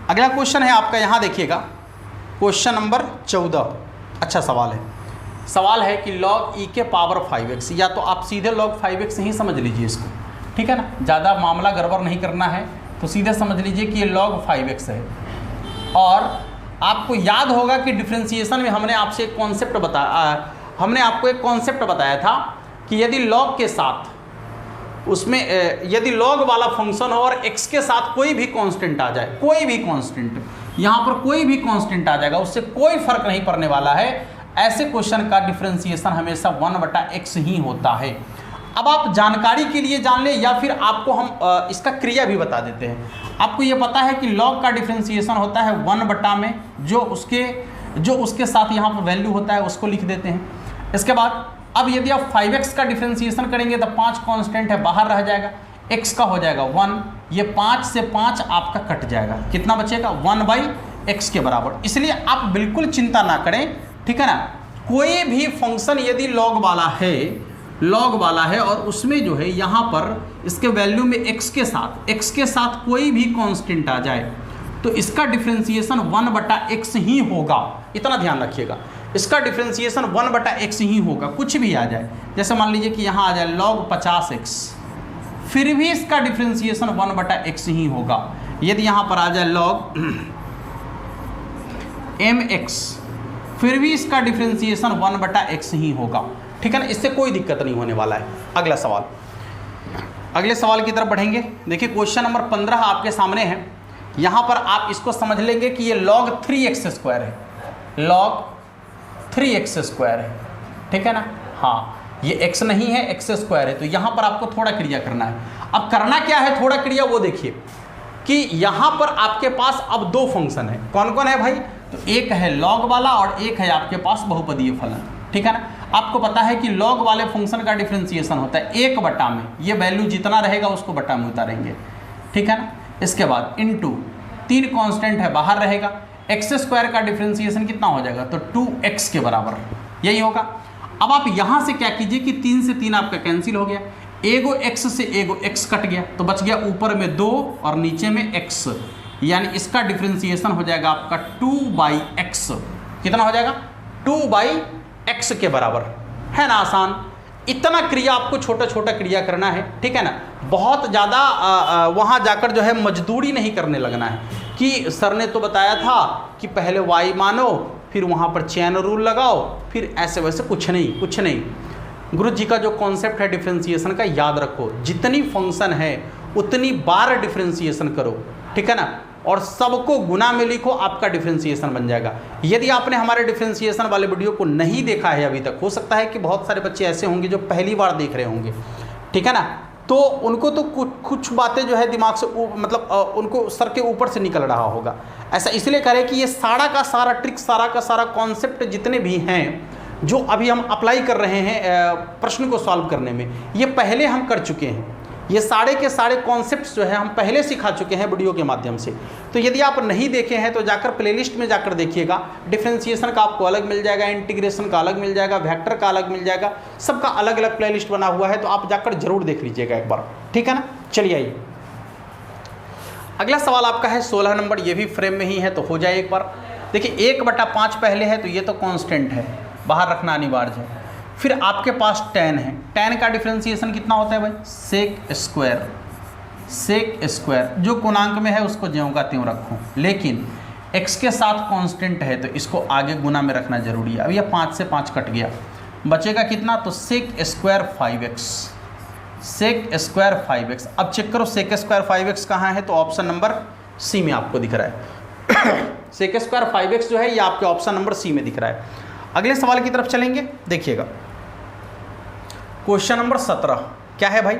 अगला क्वेश्चन है आपका, यहाँ देखिएगा क्वेश्चन नंबर 14। अच्छा सवाल है कि log e के पावर 5x, या तो आप सीधे log 5x ही समझ लीजिए इसको, ठीक है ना, ज़्यादा मामला गड़बड़ नहीं करना है, तो सीधे समझ लीजिए कि ये log 5x है। और आपको याद होगा कि डिफ्रेंसिएशन में हमने आपसे एक कॉन्सेप्ट बताया, हमने आपको एक कॉन्सेप्ट बताया था कि यदि log के साथ उसमें यदि log वाला फंक्शन हो और x के साथ कोई भी कांस्टेंट आ जाए, कोई भी कांस्टेंट, यहाँ पर कोई भी कांस्टेंट आ जाएगा, उससे कोई फर्क नहीं पड़ने वाला है, ऐसे क्वेश्चन का डिफरेंशिएशन हमेशा 1/x ही होता है। अब आप जानकारी के लिए जान ले, या फिर आपको हम इसका क्रिया भी बता देते हैं। आपको ये पता है कि log का डिफरेंशिएशन होता है 1 में, जो उसके साथ यहाँ पर वैल्यू होता है उसको लिख देते हैं। इसके बाद अब यदि आप 5x का डिफरेंशिएशन करेंगे तो 5 कांस्टेंट है, बाहर रह जाएगा, x का हो जाएगा 1, ये 5 से 5 आपका कट जाएगा, कितना बचेगा 1/x के बराबर। इसलिए आप बिल्कुल चिंता ना करें, ठीक है ना। कोई भी फंक्शन यदि log वाला है और उसमें जो है यहाँ पर इसके वैल्यू में x के साथ कोई भी कांस्टेंट आ जाए तो इसका डिफरेंशिएशन 1/x ही होगा, इतना ध्यान रखिएगा। इसका डिफरेंशिएशन 1/x ही होगा, कुछ भी आ जाए। जैसे मान लीजिए कि यहाँ आ जाए log 50x, फिर भी इसका डिफरेंशिएशन 1/x ही होगा। यदि यहाँ पर आ जाए log mx, फिर भी इसका डिफरेंशिएशन 1/x ही होगा, ठीक है ना। इससे कोई दिक्कत नहीं होने वाला है। अगले सवाल की तरफ बढ़ेंगे। देखिए क्वेश्चन नंबर 15 आपके सामने है। यहाँ पर आप इसको समझ लेंगे कि ये log 3x² है, log 3x² है, ठीक है ना। हाँ, ये x नहीं है, x² है, तो यहाँ पर आपको थोड़ा क्रिया करना है। अब करना क्या है थोड़ा क्रिया, वो देखिए कि यहाँ पर आपके पास अब 2 फंक्शन है। कौन कौन है भाई, तो एक है log वाला और एक है आपके पास बहुपदीय फलन, ठीक है ना। आपको पता है कि log वाले फंक्शन का डिफरेंशिएशन होता है 1 में, ये वैल्यू जितना रहेगा उसको बटा में उतारेंगे, ठीक है ना। इसके बाद इनटू 3 कांस्टेंट है, बाहर रहेगा, x² का डिफरेंशिएशन कितना हो जाएगा, तो 2x के बराबर, यही होगा। अब आप यहाँ से क्या कीजिए कि 3 से 3 आपका कैंसिल हो गया, एगो x से एगो x कट गया, तो बच गया ऊपर में 2 और नीचे में x, यानी इसका डिफरेंशिएशन हो जाएगा आपका 2/x, कितना हो जाएगा 2/x के बराबर, है ना। आसान, इतना क्रिया आपको छोटा छोटा क्रिया करना है, ठीक है ना। बहुत ज़्यादा वहाँ जाकर जो है मजदूरी नहीं करने लगना है कि सर ने तो बताया था कि पहले y मानो, फिर वहाँ पर चेन रूल लगाओ, फिर ऐसे वैसे, कुछ नहीं। गुरु जी का जो कॉन्सेप्ट है डिफरेंशिएशन का, याद रखो, जितनी फंक्शन है उतनी बार डिफरेंशिएशन करो, ठीक है ना, और सबको गुना में लिखो, आपका डिफरेंशिएशन बन जाएगा। यदि आपने हमारे डिफरेंशिएशन वाले वीडियो को नहीं देखा है अभी तक, हो सकता है कि बहुत सारे बच्चे ऐसे होंगे जो पहली बार देख रहे होंगे, ठीक है ना, तो उनको तो कुछ बातें जो है दिमाग से मतलब उनको सर के ऊपर से निकल रहा होगा। ऐसा इसलिए करें कि ये सारा का सारा ट्रिक, सारा का सारा कॉन्सेप्ट जितने भी हैं जो अभी हम अप्लाई कर रहे हैं प्रश्न को सॉल्व करने में, ये पहले हम कर चुके हैं। ये सारे के सारे कॉन्सेप्ट्स जो है हम पहले सिखा चुके हैं वीडियो के माध्यम से। तो यदि आप नहीं देखे हैं तो जाकर प्लेलिस्ट में जाकर देखिएगा, डिफरेंशिएशन का आपको अलग मिल जाएगा, इंटीग्रेशन का अलग मिल जाएगा, वेक्टर का अलग मिल जाएगा, सबका अलग अलग प्लेलिस्ट बना हुआ है, तो आप जाकर जरूर देख लीजिएगा एक बार, ठीक है ना। चलिए आइए, अगला सवाल आपका है 16 नंबर, ये भी फ्रेम में ही है तो हो जाए एक बार। देखिए 1/5 पहले है तो ये तो कांस्टेंट है, बाहर रखना अनिवार्य है। फिर आपके पास tan है, tan का डिफरेंशिएशन कितना होता है भाई, सेक स्क्वायर, जो गुणांक में है उसको ज्यों का त्यों रखो, लेकिन x के साथ कांस्टेंट है तो इसको आगे गुना में रखना जरूरी है। अब ये 5 से 5 कट गया, बचेगा कितना, तो सेक स्क्वायर 5x। अब चेक करो सेक स्क्वायर 5x कहाँ है, तो ऑप्शन नंबर सी में आपको दिख रहा है। सेक स्क्वायर 5x जो है ये आपके ऑप्शन नंबर सी में दिख रहा है। अगले सवाल की तरफ चलेंगे, देखिएगा क्वेश्चन नंबर 17 क्या है भाई।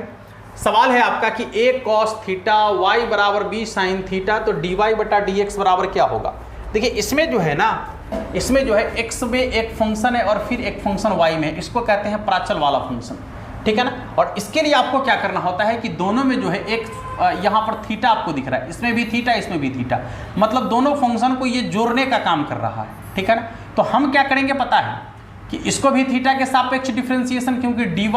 सवाल है आपका कि a cos थीटा y बराबर b sin थीटा, तो dy बटा dx बराबर क्या होगा। देखिए इसमें जो है ना इसमें जो है x में एक फंक्शन है और फिर एक फंक्शन y में है, इसको कहते हैं प्राचल वाला फंक्शन, ठीक है ना। और इसके लिए आपको क्या करना होता है कि दोनों में जो है एक यहाँ पर थीटा आपको दिख रहा है, इसमें भी थीटा इसमें भी थीटा, मतलब दोनों फंक्शन को ये जोड़ने का काम कर रहा है, ठीक है ना। तो हम क्या करेंगे पता है कि इसको भी थीटा के सापेक्ष डिफरेंशिएशन, क्योंकि dy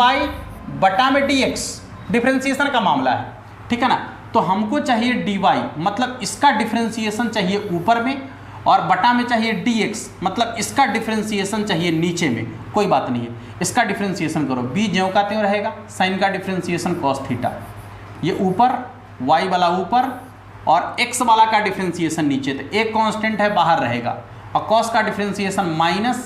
बटा में dx डिफरेंशिएशन का मामला है, ठीक है ना। तो हमको चाहिए dy मतलब इसका डिफरेंशिएशन चाहिए ऊपर में, और बटा में चाहिए dx मतलब इसका डिफरेंशिएशन चाहिए नीचे में। कोई बात नहीं है, इसका डिफरेंशिएशन करो, b ज्यों का त्यों रहेगा, साइन का डिफरेंशिएशन cos थीटा, ये ऊपर y वाला ऊपर और x वाला का डिफरेंशिएशन नीचे, तो एक कांस्टेंट है बाहर रहेगा, और cos का डिफरेंशिएशन माइनस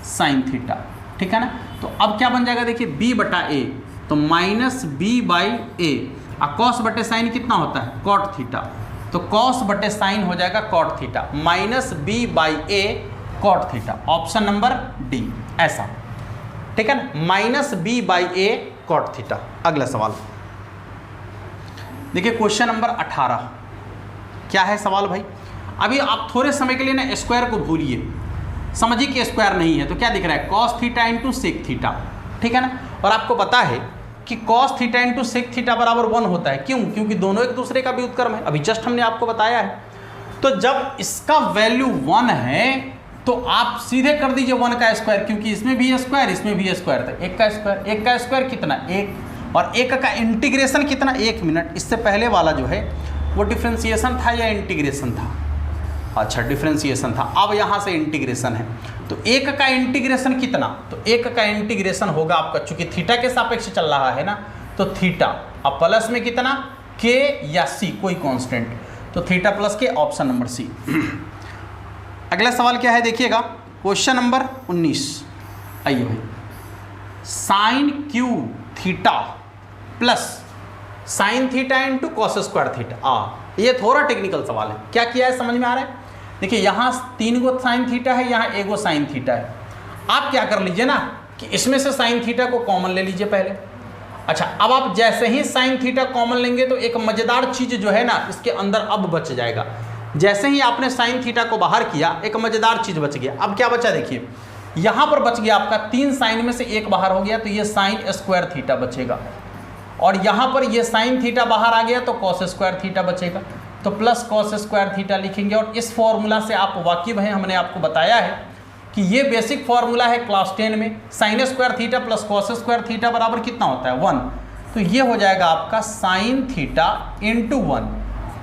साइन थीटा, ठीक है ना। तो अब क्या बन जाएगा देखिए b बटा a, तो माइनस b बाई ए, और cos बटे साइन कितना होता है cot थीटा, तो cos बटे साइन हो जाएगा cot theta, minus b by A cot theta, option number D ऐसा, ठीक है ना, minus b by A cot theta. अगला सवाल देखिए क्वेश्चन नंबर 18, क्या है सवाल भाई। अभी आप थोड़े समय के लिए ना स्क्वायर को भूलिए, समझिए कि स्क्वायर नहीं है, तो क्या दिख रहा है cos theta into sec theta, ठीक है ना। और आपको पता है कि cos theta into sec theta बराबर 1 होता है, क्यों, क्योंकि दोनों एक दूसरे का व्युत्क्रम है, अभी जस्ट हमने आपको बताया है। तो जब इसका वैल्यू 1 है तो आप सीधे कर दीजिए 1 का स्क्वायर, क्योंकि इसमें भी स्क्वायर इसमें भी स्क्वायर था, 1 का स्क्वायर, 1 का स्क्वायर कितना 1, और 1 का इंटीग्रेशन कितना, 1 मिनट, इससे पहले वाला जो है वो डिफ्रेंसिएशन था या इंटीग्रेशन था, अच्छा डिफ्रेंसिएशन था, अब यहाँ से इंटीग्रेशन है, तो 1 का इंटीग्रेशन कितना, तो 1 का इंटीग्रेशन होगा आपका, चूंकि थीटा के सापेक्ष चल रहा है ना, तो थीटा, अब प्लस में कितना k या c कोई कांस्टेंट, तो थीटा प्लस के, ऑप्शन नंबर सी। अगला सवाल क्या है देखिएगा, क्वेश्चन नंबर 19, आइए भाई, sine cube theta plus sine theta into cos square theta, ये थोड़ा टेक्निकल सवाल है, क्या किया है समझ में आ रहा है। देखिए यहाँ 3 गो साइन थीटा है, यहाँ 1 गो साइन थीटा है, आप क्या कर लीजिए ना कि इसमें से साइन थीटा को कॉमन ले लीजिए पहले। अच्छा, अब आप जैसे ही साइन थीटा कॉमन लेंगे तो एक मज़ेदार चीज़ जो है ना इसके अंदर अब बच जाएगा, जैसे ही आपने साइन थीटा को बाहर किया एक मज़ेदार चीज़ बच गया। अब क्या बचा देखिए, यहाँ पर बच गया आपका 3 साइन में से 1 बाहर हो गया, तो ये साइन स्क्वायर थीटा बचेगा, और यहाँ पर ये साइन थीटा बाहर आ गया तो कॉस स्क्वायर थीटा बचेगा, तो प्लस कॉस स्क्वायर थीटा लिखेंगे। और इस फॉर्मूला से आप वाकिफ हैं, हमने आपको बताया है कि ये बेसिक फॉर्मूला है क्लास 10 में, sign square theta plus cos square theta बराबर कितना होता है 1, तो ये हो जाएगा आपका साइन थीटा इंटू 1,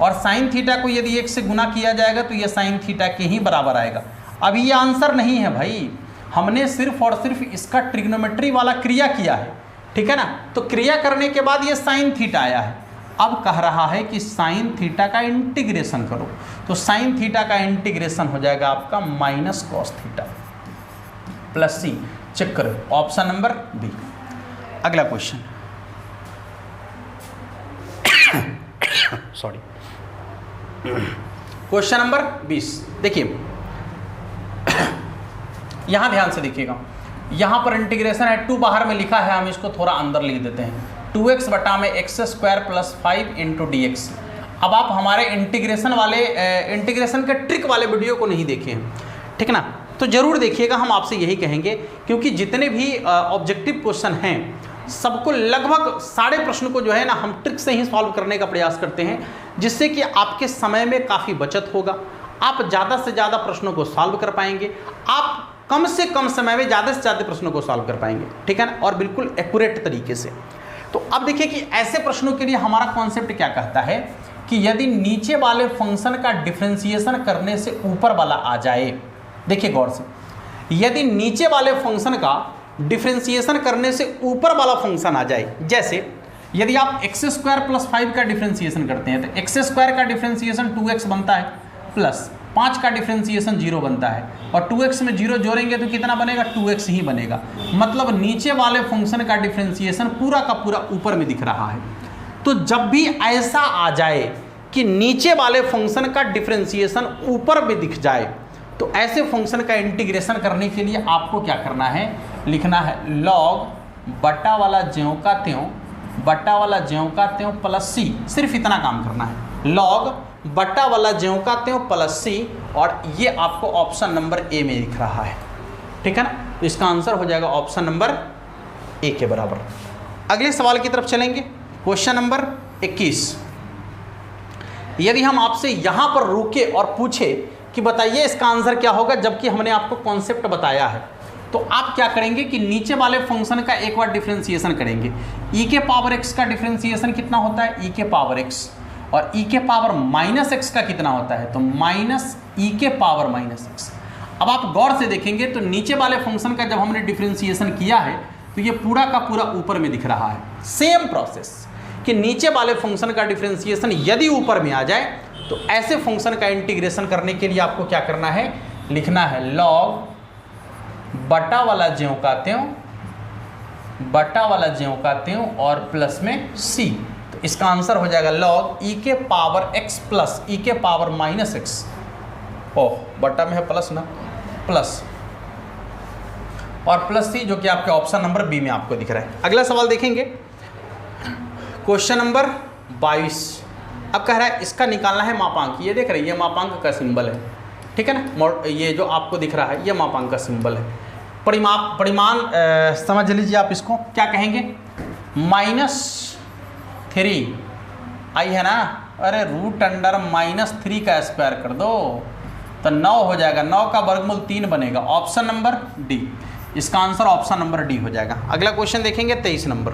और साइन थीटा को यदि 1 से गुना किया जाएगा तो ये साइन थीटा के ही बराबर आएगा। अभी ये आंसर नहीं है भाई, हमने सिर्फ और सिर्फ इसका ट्रिग्नोमेट्री वाला क्रिया किया है, ठीक है ना। तो क्रिया करने के बाद ये साइन थीटा आया है, अब कह रहा है कि साइन थीटा का इंटीग्रेशन करो, तो साइन थीटा का इंटीग्रेशन हो जाएगा आपका माइनस कॉस थीटा प्लस सी, चेक करो ऑप्शन नंबर बी। अगला क्वेश्चन सॉरी, क्वेश्चन नंबर 20 देखिए, यहां ध्यान से देखिएगा, यहां पर इंटीग्रेशन है, 2 बाहर में लिखा है, हम इसको थोड़ा अंदर लिख देते हैं, 2x बटा में x square plus 5 into D x. अब आप हमारे इंटीग्रेशन वाले इंटीग्रेशन के ट्रिक वाले वीडियो को नहीं देखे हैं, ठीक है ना, तो जरूर देखिएगा, हम आपसे यही कहेंगे, क्योंकि जितने भी ऑब्जेक्टिव क्वेश्चन हैं सबको लगभग सारे प्रश्न को जो है ना हम ट्रिक से ही सॉल्व करने का प्रयास करते हैं, जिससे कि आपके समय में काफ़ी बचत होगा, आप ज़्यादा से ज़्यादा प्रश्नों को सॉल्व कर पाएंगे, आप कम से कम समय में ज़्यादा से ज़्यादा प्रश्नों को सॉल्व कर पाएंगे, ठीक है ना, और बिल्कुल एक्यूरेट तरीके से। तो अब देखिए कि ऐसे प्रश्नों के लिए हमारा कॉन्सेप्ट क्या कहता है कि यदि नीचे वाले फंक्शन का डिफरेंशिएशन करने से ऊपर वाला आ जाए, देखिए गौर से, यदि नीचे वाले फंक्शन का डिफरेंशिएशन करने से ऊपर वाला फंक्शन आ जाए, जैसे यदि आप एक्स स्क्वायर प्लस 5 का डिफरेंशिएशन करते हैं तो एक्स स्क्वायर का डिफरेंशिएशन 2x बनता है, प्लस 5 का डिफरेंशिएशन 0 बनता है, और 2x में 0 जोड़ेंगे तो कितना बनेगा 2x ही बनेगा, मतलब नीचे वाले फंक्शन का डिफरेंशिएशन पूरा का पूरा ऊपर में दिख रहा है। तो जब भी ऐसा आ जाए कि नीचे वाले फंक्शन का डिफरेंशिएशन ऊपर में दिख जाए, तो ऐसे फंक्शन का इंटीग्रेशन करने के लिए आपको क्या करना है, लिखना है log बटा वाला ज्यों का त्यों बटा वाला ज्यों का त्यों प्लस सी, सिर्फ इतना काम करना है, log बटा वाला ज्यों का त्यों प्लस सी, और ये आपको ऑप्शन नंबर ए में दिख रहा है, ठीक है ना। तो इसका आंसर हो जाएगा ऑप्शन नंबर ए के बराबर। अगले सवाल की तरफ चलेंगे, क्वेश्चन नंबर 21। यदि हम आपसे यहां पर रुके और पूछे कि बताइए इसका आंसर क्या होगा, जबकि हमने आपको कॉन्सेप्ट बताया है, तो आप क्या करेंगे कि नीचे वाले फंक्शन का एक बार डिफरेंशिएशन करेंगे। e के पावर x का डिफरेंशिएशन कितना होता है, e के पावर x, और e के पावर माइनस x का कितना होता है, तो माइनस e के पावर माइनस x। अब आप गौर से देखेंगे तो नीचे वाले फंक्शन का जब हमने डिफरेंशिएशन किया है तो ये पूरा का पूरा ऊपर में दिख रहा है। सेम प्रोसेस कि नीचे वाले फंक्शन का डिफरेंशिएशन यदि ऊपर में आ जाए तो ऐसे फंक्शन का इंटीग्रेशन करने के लिए आपको क्या करना है, लिखना है log बटा वाला ज्यों का त्यों, बटा वाला ज्यों का त्यों और प्लस में c। तो इसका आंसर हो जाएगा log e के पावर x प्लस e के पावर माइनस x। ओह, बटा में है प्लस ना, प्लस और प्लस c, जो कि आपके ऑप्शन नंबर बी में आपको दिख रहा है। अगला सवाल देखेंगे, क्वेश्चन नंबर 22। अब कह रहा है इसका निकालना है मापांक। ये देख रहे हैं, ये मापांक का सिंबल है, ठीक है ना। ये जो आपको दिख रहा है ये मापांक का सिंबल है। परिमाण समझ लीजिए आप इसको, क्या कहेंगे, -3 आई है ना, अरे रूट अंडर -3 का स्क्वायर कर दो तो 9 हो जाएगा, 9 का वर्गमूल 3 बनेगा, ऑप्शन नंबर डी। इसका आंसर ऑप्शन नंबर डी हो जाएगा। अगला क्वेश्चन देखेंगे 23 नंबर।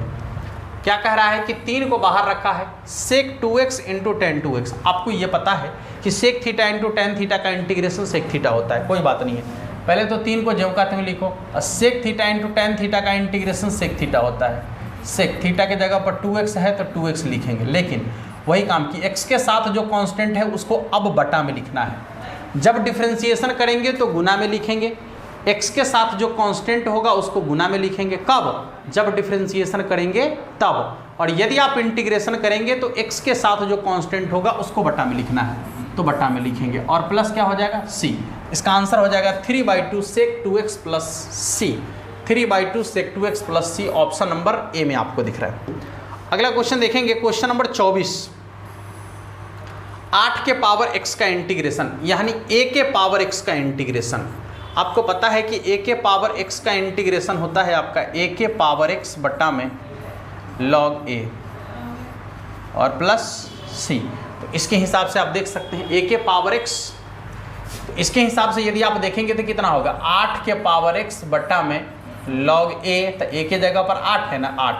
क्या कह रहा है कि 3 को बाहर रखा है, sec 2x into ten 2x। आपको ये पता है कि sec theta into tan theta का इंटीग्रेशन sec थीटा होता है, कोई बात नहीं है। पहले तो 3 को ज्यों का त्यों लिखो, और sec theta into tan theta का इंटीग्रेशन sec थीटा होता है। sec थीटा की जगह पर 2x है तो 2x लिखेंगे, लेकिन वही काम की x के साथ जो कांस्टेंट है उसको अब बटा में लिखना है। जब डिफरेंशिएशन करेंगे तो गुना में लिखेंगे, x के साथ जो कांस्टेंट होगा उसको गुना में लिखेंगे। कब? जब डिफरेंशिएशन करेंगे तब। और यदि आप इंटीग्रेशन करेंगे तो x के साथ जो कांस्टेंट होगा उसको बटा में लिखना है, तो बटा में लिखेंगे, और प्लस क्या हो जाएगा, c। इसका आंसर हो जाएगा 3/2 sec 2x plus c। 3/2 sec 2x plus c, option number A में आपको दिख रहा है। अगला क्वेश्चन देखेंगे, क्वेश्चन नंबर 24। 8 के पावर x का इंटीग्रेशन, यानी a के पावर x का इंटीग्रेशन। आपको पता है कि a के पावर x का इंटीग्रेशन होता है आपका a के पावर x बटा में log a और प्लस c। तो इसके हिसाब से आप देख सकते हैं a के पावर x, तो इसके हिसाब से यदि आप देखेंगे तो कितना होगा, 8 के पावर x बटा में log a, तो a के जगह पर 8 है ना, 8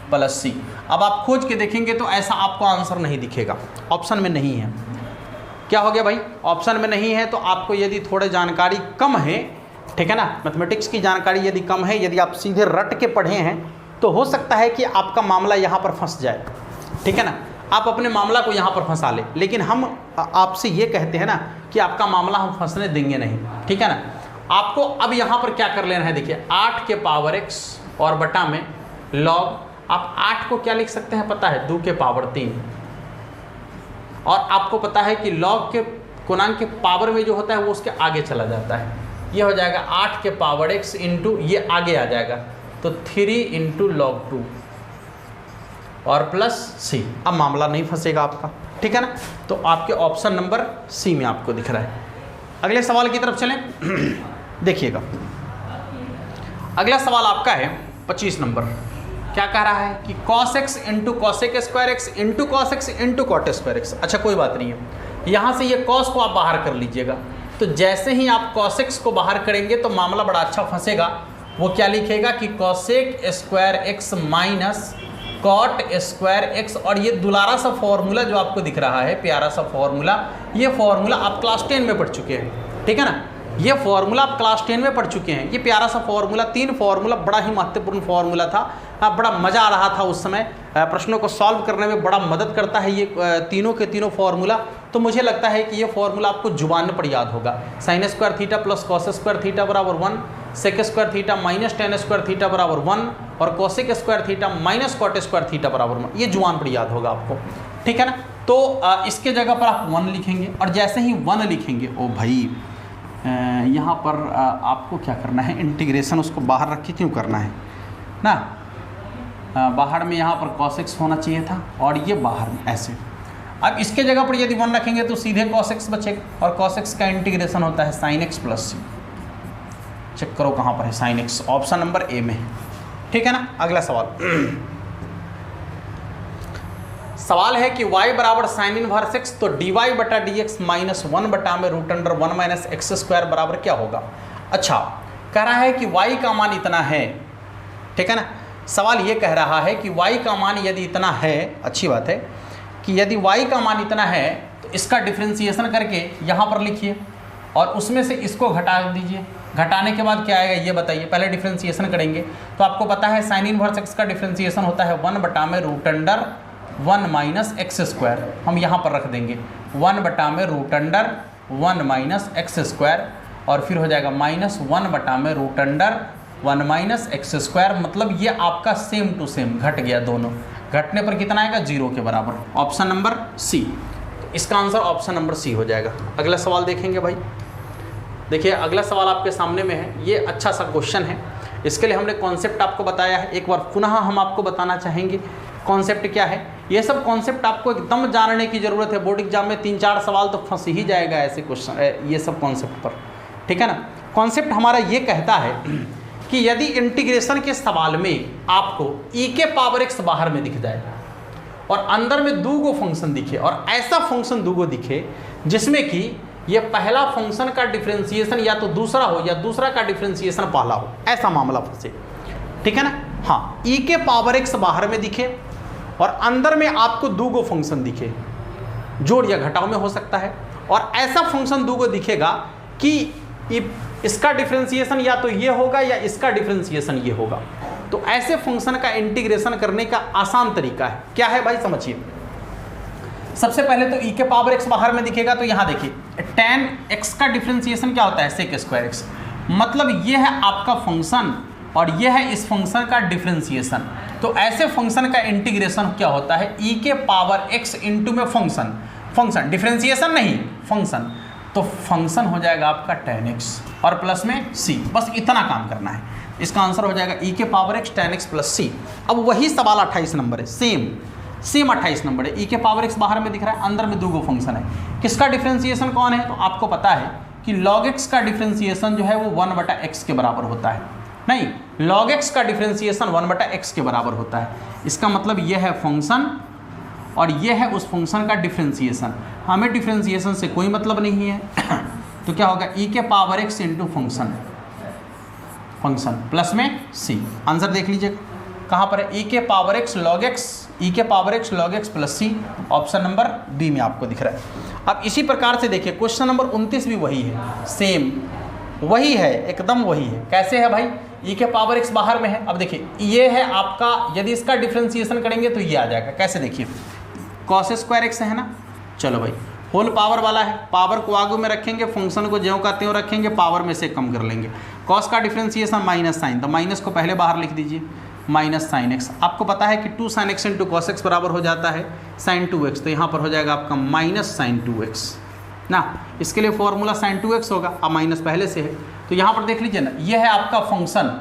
प्लस c। अब आप खोज के देखेंगे तो ऐसा आपको आंसर नहीं दिखेगा, ऑप्शन में नहीं है। क्या हो गया भाई, ऑप्शन में नहीं है। तो आपको यदि थोड़े जानकारी कम है, ठीक है ना, मैथमेटिक्स की जानकारी यदि कम है, यदि आप सीधे रट के पढ़े हैं तो हो सकता है कि आपका मामला यहाँ पर फंस जाए, ठीक है ना, आप अपने मामला को यहाँ पर फंसा ले। लेकिन हम आपसे ये कहते हैं ना कि आपका मामला हम फंसने देंगे नहीं, ठीक है ना। आपको अब यहाँ पर क्या कर लेना है, देखिए 8 के पावर x और बटा में log, आप 8 को क्या लिख सकते हैं पता है, 2 के पावर 3, और आपको पता है कि log के गुणांक के पावर में जो होता है वो उसके आगे चला जाता है। ये हो जाएगा 8 के पावर x इंटू, ये आगे आ जाएगा तो 3 इंटू log 2 और प्लस c। अब मामला नहीं फंसेगा आपका, ठीक है ना। तो आपके ऑप्शन नंबर सी में आपको दिख रहा है। अगले सवाल की तरफ चलें। देखिएगा, अगला सवाल आपका है 25 नंबर। क्या कह रहा है कि cos x into cosec square x into cos x into cot square x. अच्छा कोई बात नहीं है, यहाँ से ये cos को आप बाहर कर लीजिएगा। तो जैसे ही आप cos x को बाहर करेंगे तो मामला बड़ा अच्छा फंसेगा। वो क्या लिखेगा कि cosec square x minus cot square x, और ये दुलारा सा फॉर्मूला जो आपको दिख रहा है, प्यारा सा फॉर्मूला, ये फॉर्मूला आप क्लास 10 में पढ़ चुके हैं, ठीक है ना। ये फॉर्मूला आप क्लास 10 में पढ़ चुके हैं। ये प्यारा सा फॉर्मूला, 3 फॉर्मूला, बड़ा ही महत्वपूर्ण फॉर्मूला था। बड़ा मज़ा आ रहा था उस समय, प्रश्नों को सॉल्व करने में बड़ा मदद करता है ये तीनों के तीनों फॉर्मूला। तो मुझे लगता है कि ये फॉर्मूला आपको जुबान पर याद होगा। Sine square theta plus cos square theta बराबर 1, sec square theta minus tan square theta बराबर 1, और cosec square theta minus cot square theta बराबर 1। ये जुबान पर याद होगा आपको, ठीक है ना। तो इसके जगह पर आप 1 लिखेंगे, और जैसे ही 1 लिखेंगे, ओ भाई यहाँ पर आपको क्या करना है, इंटीग्रेशन उसको बाहर रख के क्यों करना है ना, बाहर में यहाँ पर cos x होना चाहिए था, और ये बाहर में ऐसे। अब इसके जगह पर यदि 1 रखेंगे तो सीधे cos x बचेगा, और cos x का इंटीग्रेशन होता है sin x प्लस सी। चेक करो कहाँ पर है sin x, option number A में है, ठीक है ना। अगला सवाल है कि y बराबर साइन इनवर्स x, तो dy बटा डी एक्स माइनस 1 बटा में root under 1 minus x square बराबर क्या होगा। अच्छा, कह रहा है कि y का मान इतना है, ठीक है ना। सवाल ये कह रहा है कि y का मान यदि इतना है, अच्छी बात है कि यदि y का मान इतना है तो इसका डिफ्रेंसिएशन करके यहाँ पर लिखिए और उसमें से इसको घटा दीजिए। घटाने के बाद क्या आएगा ये बताइए, पहले डिफ्रेंसिएशन करेंगे तो आपको पता है साइन इनवर्स x का डिफ्रेंसिएशन होता है 1 बटा में root under 1 minus x square, हम यहाँ पर रख देंगे 1 बटा में root under 1 minus x square, और फिर हो जाएगा माइनस 1 बटा में root under 1 minus x square. मतलब ये आपका सेम टू सेम घट गया, दोनों घटने पर कितना आएगा 0 के बराबर, ऑप्शन नंबर सी। तो इसका आंसर ऑप्शन नंबर सी हो जाएगा। अगला सवाल देखेंगे भाई। देखिए अगला सवाल आपके सामने में है, ये अच्छा सा क्वेश्चन है, इसके लिए हमने कॉन्सेप्ट आपको बताया है, एक बार पुनः हम आपको बताना चाहेंगे कॉन्सेप्ट क्या है। ये सब कॉन्सेप्ट आपको एकदम जानने की ज़रूरत है, बोर्ड एग्जाम में 3-4 सवाल तो फंस ही जाएगा ऐसे क्वेश्चन, ये सब कॉन्सेप्ट पर, ठीक है ना। कॉन्सेप्ट हमारा ये कहता है कि यदि इंटीग्रेशन के सवाल में आपको e के पावर x बाहर में दिख जाए और अंदर में 2 फंक्शन दिखे, और ऐसा फंक्शन 2 दिखे जिसमें कि ये पहला फंक्शन का डिफरेंशिएशन या तो दूसरा हो या दूसरा का डिफरेंशिएशन पहला हो, ऐसा मामला फंसे, ठीक है ना। हाँ, e के पावर x बाहर में दिखे और अंदर में आपको 2 फंक्शन दिखे, जोड़ या घटाव में हो सकता है, और ऐसा फंक्शन 2 दिखेगा कि इसका डिफरेंशिएशन या तो ये होगा या इसका डिफरेंशिएशन ये होगा। तो ऐसे फंक्शन का इंटीग्रेशन करने का आसान तरीका है, क्या है भाई समझिए। सबसे पहले तो e के पावर x बाहर में दिखेगा, तो यहाँ देखिए tan x का डिफरेंशिएशन क्या होता है sec स्क्वायर x, मतलब ये है आपका फंक्शन और ये है इस फंक्शन का डिफरेंशिएशन। तो ऐसे फंक्शन का इंटीग्रेशन क्या होता है e के पावर x इंटू में फंक्शन डिफरेंशिएशन नहीं फंक्शन, तो फंक्शन हो जाएगा आपका tan x और प्लस में c, बस इतना काम करना है। इसका आंसर हो जाएगा e के power x tan x plus c। अब वही सवाल 28 नंबर है, सेम 28 नंबर है। e के पावर x बाहर में दिख रहा है, अंदर में 2 फंक्शन है, किसका डिफरेंशिएशन कौन है, तो आपको पता है कि log x का डिफरेंशिएशन जो है वो 1 बटा x के बराबर होता है, नहीं log x का डिफरेंशिएशन 1 बटा x के बराबर होता है। इसका मतलब ये है फंक्शन और ये है उस फंक्शन का डिफरेंशिएशन, हमें डिफरेंशिएशन से कोई मतलब नहीं है। तो क्या होगा e के power x into function plus में c। आंसर देख लीजिए कहाँ पर है, e के power x log x plus c, option number D में आपको दिख रहा है। अब इसी प्रकार से देखिए क्वेश्चन नंबर 29 भी वही है, सेम वही है, एकदम वही है। कैसे है भाई, e के पावर x बाहर में है। अब देखिए ये है आपका, यदि इसका डिफरेंशिएशन करेंगे तो ये आ जाएगा, कैसे देखिए cos स्क्वायर x है ना, चलो भाई होल पावर वाला है, पावर को आगे में रखेंगे, फंक्शन को ज्यों का त्यों रखेंगे, पावर में से कम कर लेंगे। cos का डिफरेंशिएशन माइनस साइन, तो माइनस को पहले बाहर लिख दीजिए, माइनस साइन एक्स। आपको पता है कि 2 sine x into cos x बराबर हो जाता है साइन 2x, तो यहाँ पर हो जाएगा आपका माइनस साइन 2x ना। इसके लिए फॉर्मूला साइन 2x होगा, अब माइनस पहले से है, तो यहाँ पर देख लीजिए ना, यह है आपका फंक्शन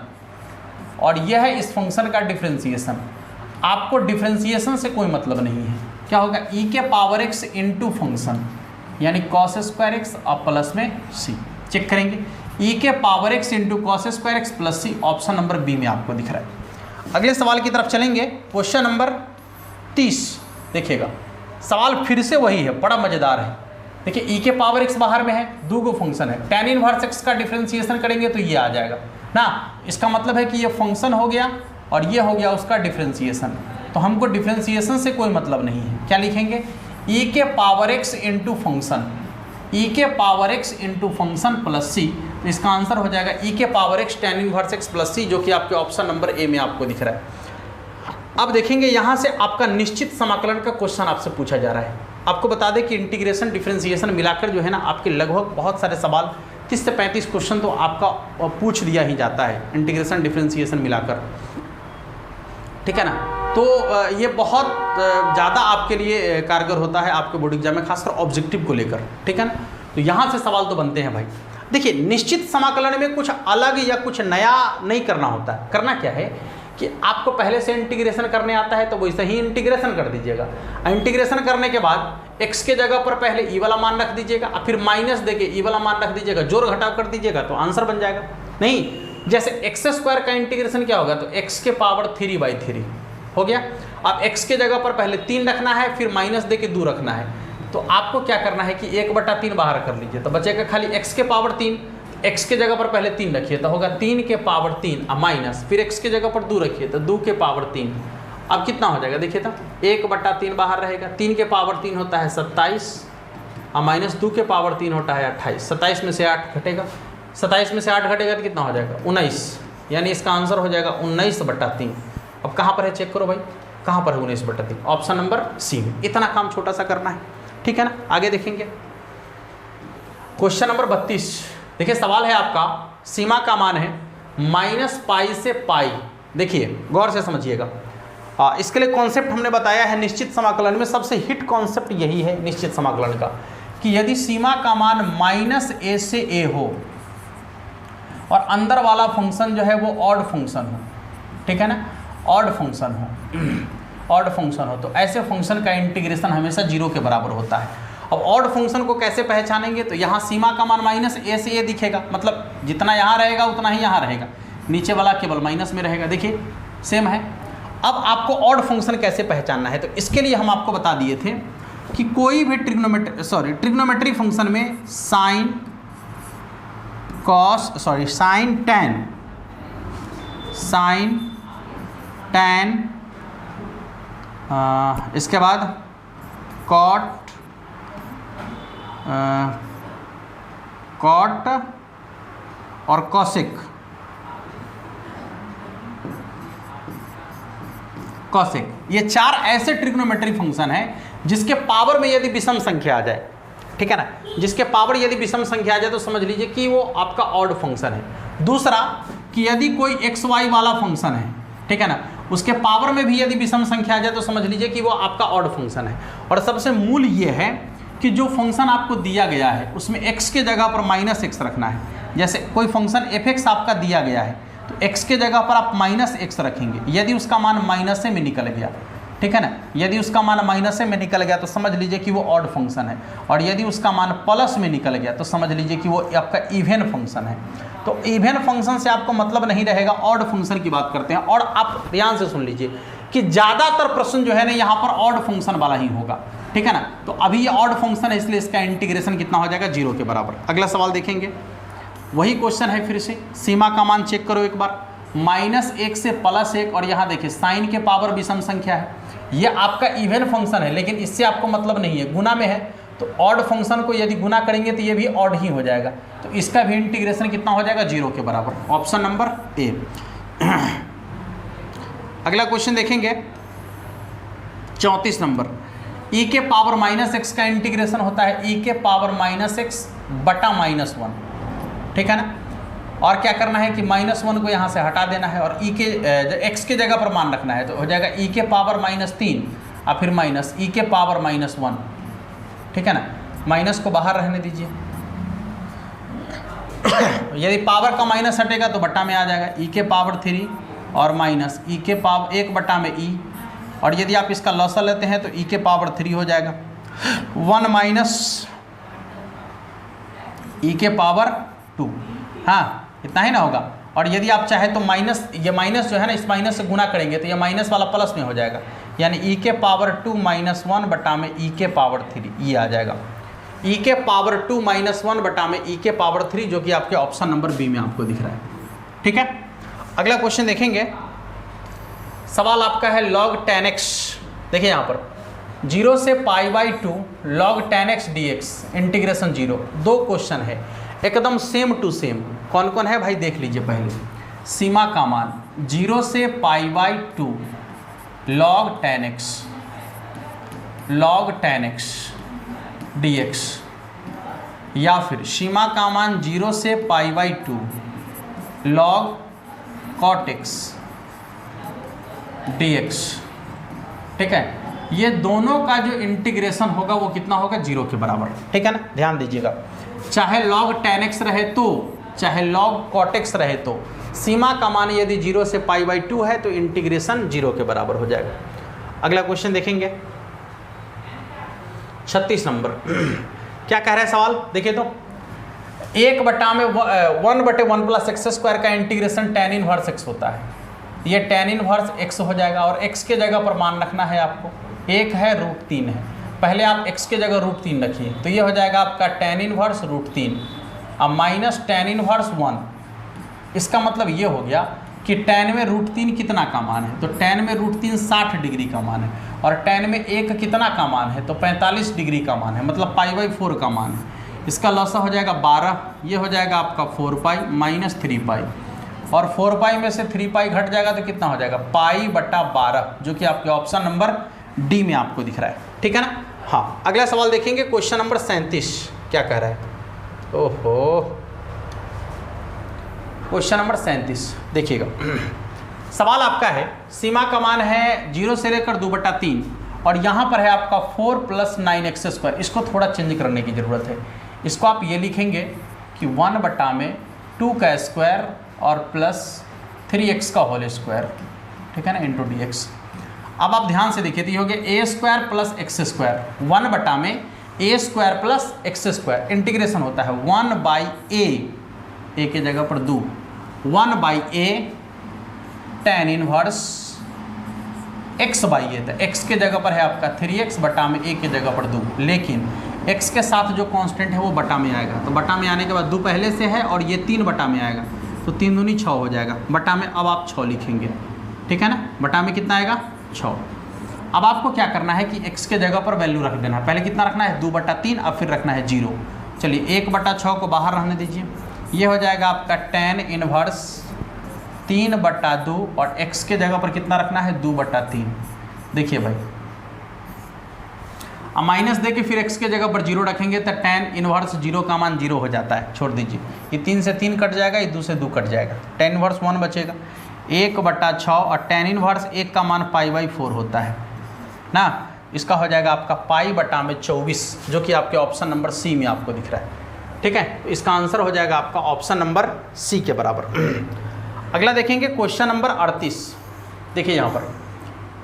और यह है इस फंक्शन का डिफरेंशिएशन। आपको डिफरेंशिएशन से कोई मतलब नहीं है, क्या होगा e के पावर x इंटू फंक्शन यानी कॉस स्क्वायर एक्स और प्लस में c। चेक करेंगे e के power x into cos square x plus c, option number B में आपको दिख रहा है। अगले सवाल की तरफ चलेंगे, क्वेश्चन नंबर 30। देखिएगा सवाल फिर से वही है, बड़ा मज़ेदार है। देखिए e के पावर x बाहर में है, 2 फंक्शन है, tan इनवर्स x का डिफरेंशिएशन करेंगे तो ये आ जाएगा ना। इसका मतलब है कि ये फंक्शन हो गया और ये हो गया उसका डिफरेंशिएशन, तो हमको डिफरेंशिएशन से कोई मतलब नहीं है। क्या लिखेंगे e के power x into function, e के power x into function plus c, तो इसका आंसर हो जाएगा e के power x tan inverse x plus c, जो कि आपके ऑप्शन नंबर ए में आपको दिख रहा है। अब देखेंगे यहाँ से आपका निश्चित समाकलन का क्वेश्चन आपसे पूछा जा रहा है। आपको बता दें कि इंटीग्रेशन डिफरेंशिएशन मिलाकर जो है ना, आपके लगभग बहुत सारे सवाल 30 से 35 क्वेश्चन तो आपका पूछ दिया ही जाता है इंटीग्रेशन डिफरेंशिएशन मिलाकर, ठीक है ना। तो ये बहुत ज़्यादा आपके लिए कारगर होता है आपके बोर्ड एग्जाम में, खासकर ऑब्जेक्टिव को लेकर, ठीक है ना। तो यहाँ से सवाल तो बनते हैं भाई। देखिए निश्चित समाकलन में कुछ अलग या कुछ नया नहीं करना होता है। करना क्या है कि आपको पहले से इंटीग्रेशन करने आता है तो वैसे ही इंटीग्रेशन कर दीजिएगा। इंटीग्रेशन करने के बाद x के जगह पर पहले ई वाला मान रख दीजिएगा और फिर माइनस देके ई वाला मान रख दीजिएगा, जोड़ घटाव कर दीजिएगा तो आंसर बन जाएगा। नहीं, जैसे एक्स स्क्वायर का इंटीग्रेशन क्या होगा, तो x के पावर 3/3 हो गया। अब x के जगह पर पहले 3 रखना है, फिर माइनस देके 2 रखना है, तो आपको क्या करना है कि 1/3 बाहर कर लीजिए, तो बचेगा खाली x के पावर 3। x के जगह पर पहले 3 रखिए तो होगा 3 के पावर 3 माइनस, फिर x के जगह पर 2 रखिए तो 2 के पावर 3। अब कितना हो जाएगा देखिए तो 1/3 बाहर रहेगा, 3 के पावर 3 होता है 27 और माइनस 2 के पावर 3 होता है 28। 27 में से 8 घटेगा, 27 में से 8 घटेगा तो कितना हो जाएगा 19, यानी इसका आंसर हो जाएगा 19/3। अब कहाँ पर है चेक करो भाई, कहाँ पर है 19/3, ऑप्शन नंबर सी में। इतना काम छोटा सा करना है, ठीक है ना। आगे देखेंगे क्वेश्चन नंबर 32। देखिए सवाल है आपका, सीमा का मान है -π से π। देखिए गौर से समझिएगा, इसके लिए कॉन्सेप्ट हमने बताया है निश्चित समाकलन में, सबसे हिट कॉन्सेप्ट यही है निश्चित समाकलन का, कि यदि सीमा का मान -a से a हो और अंदर वाला फंक्शन जो है वो ऑड फंक्शन हो, ठीक है ना, ऑड फंक्शन हो, ऑड फंक्शन हो, तो ऐसे फंक्शन का इंटीग्रेशन हमेशा 0 के बराबर होता है। अब ऑड फंक्शन को कैसे पहचानेंगे, तो यहाँ सीमा का मान -a से a दिखेगा, मतलब जितना यहाँ रहेगा उतना ही यहाँ रहेगा, नीचे वाला केवल माइनस में रहेगा। देखिए सेम है। अब आपको ऑड फंक्शन कैसे पहचानना है, तो इसके लिए हम आपको बता दिए थे कि कोई भी ट्रिग्नोमेट्री फंक्शन में साइन टैन इसके बाद कॉट और कॉसेक ये 4 ऐसे ट्रिग्नोमेट्री फंक्शन हैं जिसके पावर में यदि विषम संख्या आ जाए, ठीक है ना, जिसके पावर यदि विषम संख्या आ जाए तो समझ लीजिए कि वो आपका ऑड फंक्शन है। दूसरा कि यदि कोई एक्स वाई वाला फंक्शन है, ठीक है ना, उसके पावर में भी यदि विषम संख्या आ जाए तो समझ लीजिए कि वो आपका ऑड फंक्शन है। और सबसे मूल ये है कि जो फंक्शन आपको दिया गया है उसमें x के जगह पर -x रखना है। जैसे कोई फंक्शन f(x) आपका दिया गया है तो x के जगह पर आप -x रखेंगे, यदि उसका मान माइनस में निकल गया, ठीक है ना, यदि उसका मान माइनस में निकल गया तो समझ लीजिए कि वो ऑड फंक्शन है, और यदि उसका मान प्लस में निकल गया तो समझ लीजिए कि वो आपका इवन फंक्शन है। तो इवन फंक्शन से आपको मतलब नहीं रहेगा, ऑड फंक्शन की बात करते हैं। और आप ध्यान से सुन लीजिए कि ज़्यादातर प्रश्न जो है ना यहाँ पर ऑड फंक्शन वाला ही होगा, ठीक है ना। तो अभी ये ऑड फंक्शन है इसलिए इसका इंटीग्रेशन कितना हो जाएगा 0 के बराबर। अगला सवाल देखेंगे, वही क्वेश्चन है फिर से, सीमा का मान चेक करो एक बार, -1 से +1, और यहाँ देखिए साइन के पावर विषम संख्या है, ये आपका इवन फंक्शन है लेकिन इससे आपको मतलब नहीं है, गुना में है, तो ऑड फंक्शन को यदि गुना करेंगे तो ये भी ऑड ही हो जाएगा, तो इसका भी इंटीग्रेशन कितना हो जाएगा 0 के बराबर, ऑप्शन नंबर ए। अगला क्वेश्चन देखेंगे 34 नंबर, e के पावर -x का इंटीग्रेशन होता है e के पावर -x बटा -1, ठीक है ना। और क्या करना है कि -1 को यहाँ से हटा देना है और e के x के जगह पर मान रखना है, तो हो जाएगा e के पावर -3 और फिर माइनस e के पावर -1, ठीक है ना, माइनस को बाहर रहने दीजिए। यदि पावर का माइनस हटेगा तो बट्टा में आ जाएगा, e के पावर 3 और माइनस e के पावर 1 बट्टा में e, और यदि आप इसका लॉसल लेते हैं तो e के पावर 3 हो जाएगा, 1 माइनस e के पावर 2, हाँ इतना ही ना होगा। और यदि आप चाहे तो माइनस, ये माइनस जो है ना इस माइनस से गुना करेंगे तो ये माइनस वाला प्लस में हो जाएगा, यानी e के पावर 2 -1 बटा में e के पावर 3, ये आ जाएगा e के पावर 2 -1 बटा में e के पावर 3, जो कि आपके ऑप्शन नंबर बी में आपको दिख रहा है, ठीक है। अगला क्वेश्चन देखेंगे, सवाल आपका है log 10x। देखिए यहाँ पर 0 से π/2 log 10x dx integration 0, 2 question है एकदम सेम टू सेम। कौन कौन है भाई देख लीजिए पहले, सीमा का मान 0 से π/2 log 10x dx, या फिर सीमा का मान 0 से π/2 log cot x dx, ठीक है। ये दोनों का जो इंटीग्रेशन होगा वो कितना होगा 0 के बराबर, ठीक है ना। ध्यान दीजिएगा, चाहे log 10x रहे तो चाहे log cot x रहे तो सीमा का मान यदि 0 से π/2 है तो इंटीग्रेशन 0 के बराबर हो जाएगा। अगला क्वेश्चन देखेंगे 36 नंबर। क्या कह रहा है सवाल, देखिए तो 1/1 + x² का इंटीग्रेशन tan इनवर्स x होता है। ये tan इनवर्स x हो जाएगा और x के जगह पर मान रखना है आपको, एक है √3 है। पहले आप x के जगह √3 रखिए तो ये हो जाएगा आपका tan इनवर्स √3 अब माइनस tan इनवर्स 1। इसका मतलब ये हो गया कि tan में √3 कितना का मान है, तो tan में √3 60 डिग्री का मान है और tan में 1 कितना का मान है, तो 45 डिग्री का मान है, मतलब π/4 का मान है। इसका लॉसा हो जाएगा 12, ये हो जाएगा आपका 4π - 3π और 4π में से 3π घट जाएगा तो कितना हो जाएगा π/12, जो कि आपके ऑप्शन नंबर डी में आपको दिख रहा है। ठीक है ना। हाँ, अगला सवाल देखेंगे क्वेश्चन नंबर 37। क्या कह रहा है, ओहो, क्वेश्चन नंबर 37 देखिएगा। सवाल आपका है सीमा का मान है 0 से लेकर 2/3 और यहाँ पर है आपका 4 + 9x²। इसको थोड़ा चेंज करने की ज़रूरत है। इसको आप ये लिखेंगे कि 1/2 और प्लस 3x का होल स्क्वायर, ठीक है ना, इंटू dx। अब आप ध्यान से देखिए तो ये हो गया a² + x², 1/a² + x²। Integration होता है 1/a, a के जगह पर 2, 1/a tan इनवर्स x/a, तो x के जगह पर है आपका 3x बटा में a के जगह पर 2, लेकिन x के साथ जो कांस्टेंट है वो बटा में आएगा, तो बटा में आने के बाद 2 पहले से है और ये 3 बटा में आएगा, तो 3 दूनी 6 हो जाएगा। बटा में अब आप 6 लिखेंगे, ठीक है ना। बटा में कितना आएगा 6। अब आपको क्या करना है कि x के जगह पर वैल्यू रख देना है। पहले कितना रखना है 2/3, अब फिर रखना है 0। चलिए 1/6 को बाहर रहने दीजिए, ये हो जाएगा आपका tan इनवर्स 3/2 और x के जगह पर कितना रखना है 2/3। देखिए भाई, अब माइनस दे के फिर x के जगह पर 0 रखेंगे तो tan इनवर्स 0 का मान 0 हो जाता है, छोड़ दीजिए। ये 3 से 3 कट जाएगा, ये 2 से 2 कट जाएगा, tan इनवर्स 1 बचेगा। 1/6 और tan इनवर्स 1 का मान π/4 होता है ना। इसका हो जाएगा आपका π/24, जो कि आपके ऑप्शन नंबर सी में आपको दिख रहा है। ठीक है, तो इसका आंसर हो जाएगा आपका ऑप्शन नंबर सी के बराबर। अगला देखेंगे क्वेश्चन नंबर 38। देखिए यहाँ पर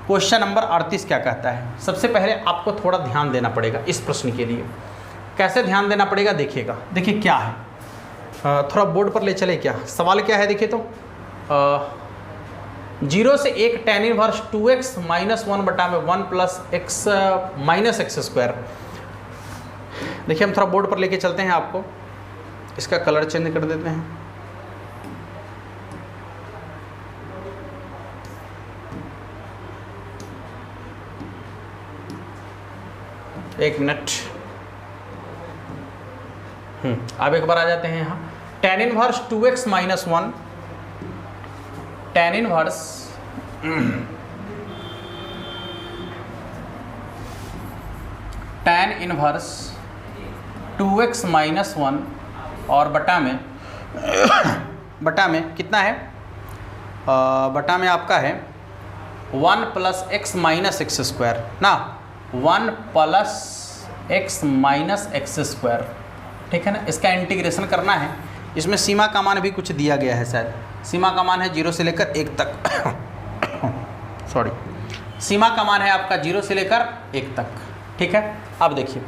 क्वेश्चन नंबर 38 क्या कहता है। सबसे पहले आपको थोड़ा ध्यान देना पड़ेगा इस प्रश्न के लिए। कैसे ध्यान देना पड़ेगा देखिएगा। देखिए क्या है, थोड़ा बोर्ड पर ले चले। क्या सवाल क्या है देखिए तो 0 से 1 tan inverse 2x - 1/1 + x - x²। देखिए हम थोड़ा बोर्ड पर लेके चलते हैं आपको, इसका कलर चेंज कर देते हैं। एक मिनट, अब एक बार आ जाते हैं यहाँ। tan inverse 2x - 1, tan inverse tan inverse 2x - 1 और बटा में कितना है, बटा में आपका है 1 + x - x² ना, 1 + x - x², ठीक है ना। इसका इंटीग्रेशन करना है। इसमें सीमा का मान भी कुछ दिया गया है, शायद सीमा का मान है 0 से लेकर 1 तक सॉरी, सीमा का मान है आपका 0 से लेकर 1 तक, ठीक है। अब देखिए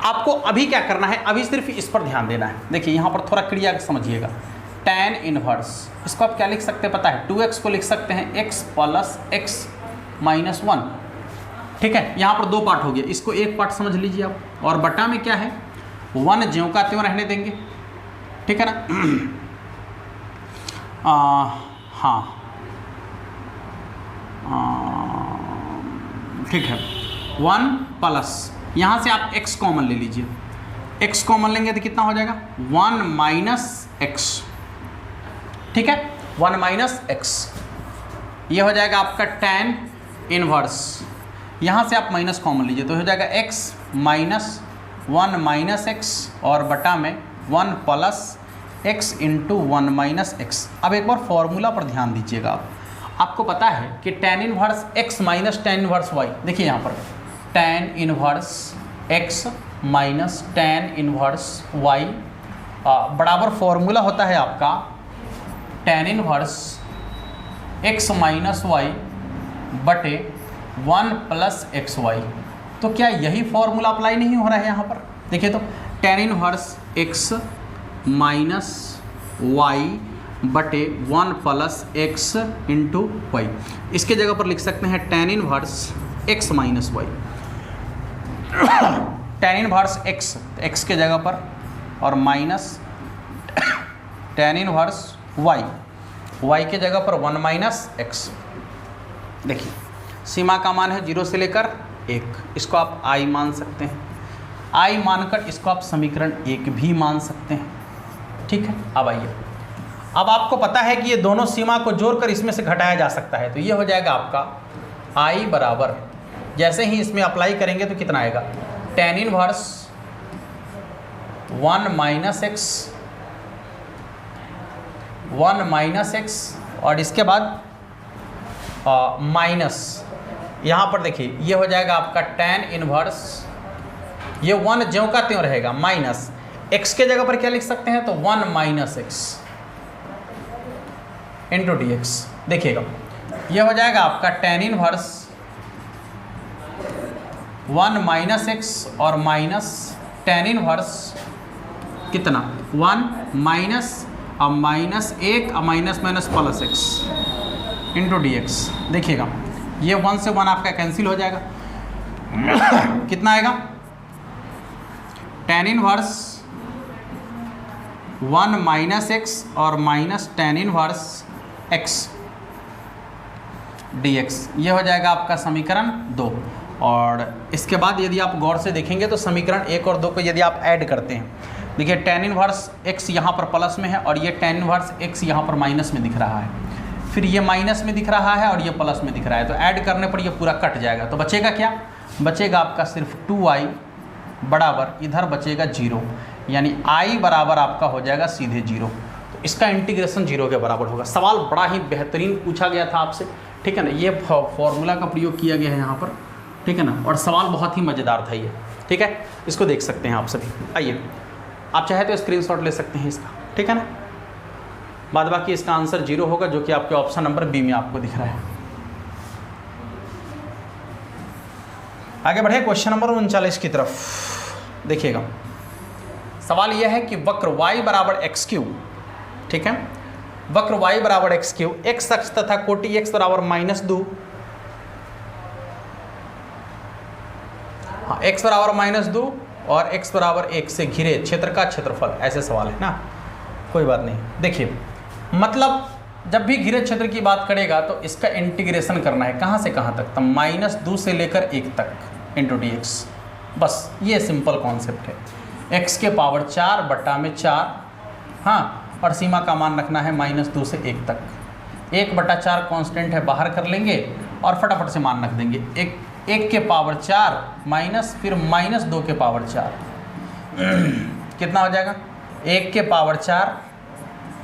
आपको अभी क्या करना है, अभी सिर्फ इस पर ध्यान देना है। देखिए यहाँ पर थोड़ा क्रिया समझिएगा। tan इनवर्स, इसको आप क्या लिख सकते हैं पता है, 2x को लिख सकते हैं x + x - 1, ठीक है। यहाँ पर 2 पार्ट हो गया, इसको एक पार्ट समझ लीजिए आप, और बटा में क्या है 1 ज्यों का त्यों रहने देंगे, ठीक है ना। हाँ ठीक है, 1 प्लस यहाँ से आप x कॉमन ले लीजिए, x कॉमन लेंगे तो कितना हो जाएगा 1 - x, ठीक है, 1 - x। ये हो जाएगा आपका tan इनवर्स, यहाँ से आप माइनस कॉमन लीजिए तो हो जाएगा x - 1 - x और बटा में 1 + x × 1 - x। अब एक बार फॉर्मूला पर ध्यान दीजिएगा आप। आपको पता है कि tan inverse x - tan inverse y, देखिए यहाँ पर tan inverse x - tan inverse y बराबर फॉर्मूला होता है आपका tan inverse x minus y बटे 1 प्लस एक्स वाई। तो क्या यही फॉर्मूला अप्लाई नहीं हो रहा है यहाँ पर? देखिए तो tan inverse x minus y बटे 1 प्लस एक्स इंटू वाई। इसके जगह पर लिख सकते हैं tan inverse x minus y, tan inverse x के जगह पर, और माइनस tan इनवर्स y के जगह पर 1 माइनस एक्स। देखिए सीमा का मान है 0 से लेकर 1, इसको आप i मान सकते हैं, i मानकर इसको आप समीकरण 1 भी मान सकते हैं। ठीक है, अब आइए, अब आपको पता है कि ये दोनों सीमा को जोड़कर इसमें से घटाया जा सकता है, तो ये हो जाएगा आपका i बराबर, जैसे ही इसमें अप्लाई करेंगे तो कितना आएगा, tan इनवर्स 1 माइनस एक्स और इसके बाद माइनस, यहाँ पर देखिए ये हो जाएगा आपका tan इनवर्स, ये 1 ज्यों का त्यों रहेगा, माइनस x के जगह पर क्या लिख सकते हैं, तो 1 minus x into D x. देखिएगा ये हो जाएगा आपका tan इनवर्स 1 माइनस एक्स और माइनस tan इनवर्स कितना 1 माइनस और माइनस 1 और minus minus plus x into D x. देखिएगा ये 1 से 1 आपका कैंसिल हो जाएगा, कितना आएगा, tan इनवर्स 1 माइनस एक्स और minus tan inverse x D x. ये हो जाएगा आपका समीकरण 2। और इसके बाद यदि आप गौर से देखेंगे तो समीकरण 1 और 2 को यदि आप ऐड करते हैं, देखिए tan इनवर्स x यहाँ पर प्लस में है और ये tan इनवर्स x यहाँ पर माइनस में दिख रहा है, फिर ये माइनस में दिख रहा है और ये प्लस में दिख रहा है, तो ऐड करने पर ये पूरा कट जाएगा। तो बचेगा क्या, बचेगा आपका सिर्फ 2i बराबर, इधर बचेगा 0, यानी i बराबर आपका हो जाएगा सीधे 0। तो इसका इंटीग्रेशन 0 के बराबर होगा। सवाल बड़ा ही बेहतरीन पूछा गया था आपसे, ठीक है ना, ये फॉर्मूला का प्रयोग किया गया है यहाँ पर, ठीक है ना, और सवाल बहुत ही मज़ेदार था ये। ठीक है, इसको देख सकते हैं आप सभी। आइए, आप चाहे तो स्क्रीनशॉट ले सकते हैं इसका, ठीक है ना। बाद बाकी इसका आंसर 0 होगा, जो कि आपके ऑप्शन नंबर बी में आपको दिख रहा है। आगे बढ़े क्वेश्चन नंबर 39 की तरफ। देखिएगा सवाल यह है कि वक्र y बराबर एक्स क्यूब, ठीक है, वक्र y बराबर एक्स क्यूब, एक्स अक्ष तथा कोटि x बराबर -2, हाँ x बराबर -2 और x बराबर 1 से घिरे क्षेत्र का क्षेत्रफल, ऐसे सवाल है ना, कोई बात नहीं। देखिए मतलब जब भी घिरे क्षेत्र की बात करेगा तो इसका इंटीग्रेशन करना है, कहाँ से कहाँ तक, तो -2 से लेकर 1 तक इंटू डी एक्स। बस ये सिंपल कॉन्सेप्ट है, x के पावर 4 बटा में 4, हाँ, और सीमा का मान रखना है -2 से 1 तक। 1/4 कांस्टेंट है, बाहर कर लेंगे और फटाफट से मान रख देंगे। 1 के पावर 4 माइनस फिर -2 के पावर 4 कितना हो जाएगा, 1 के पावर 4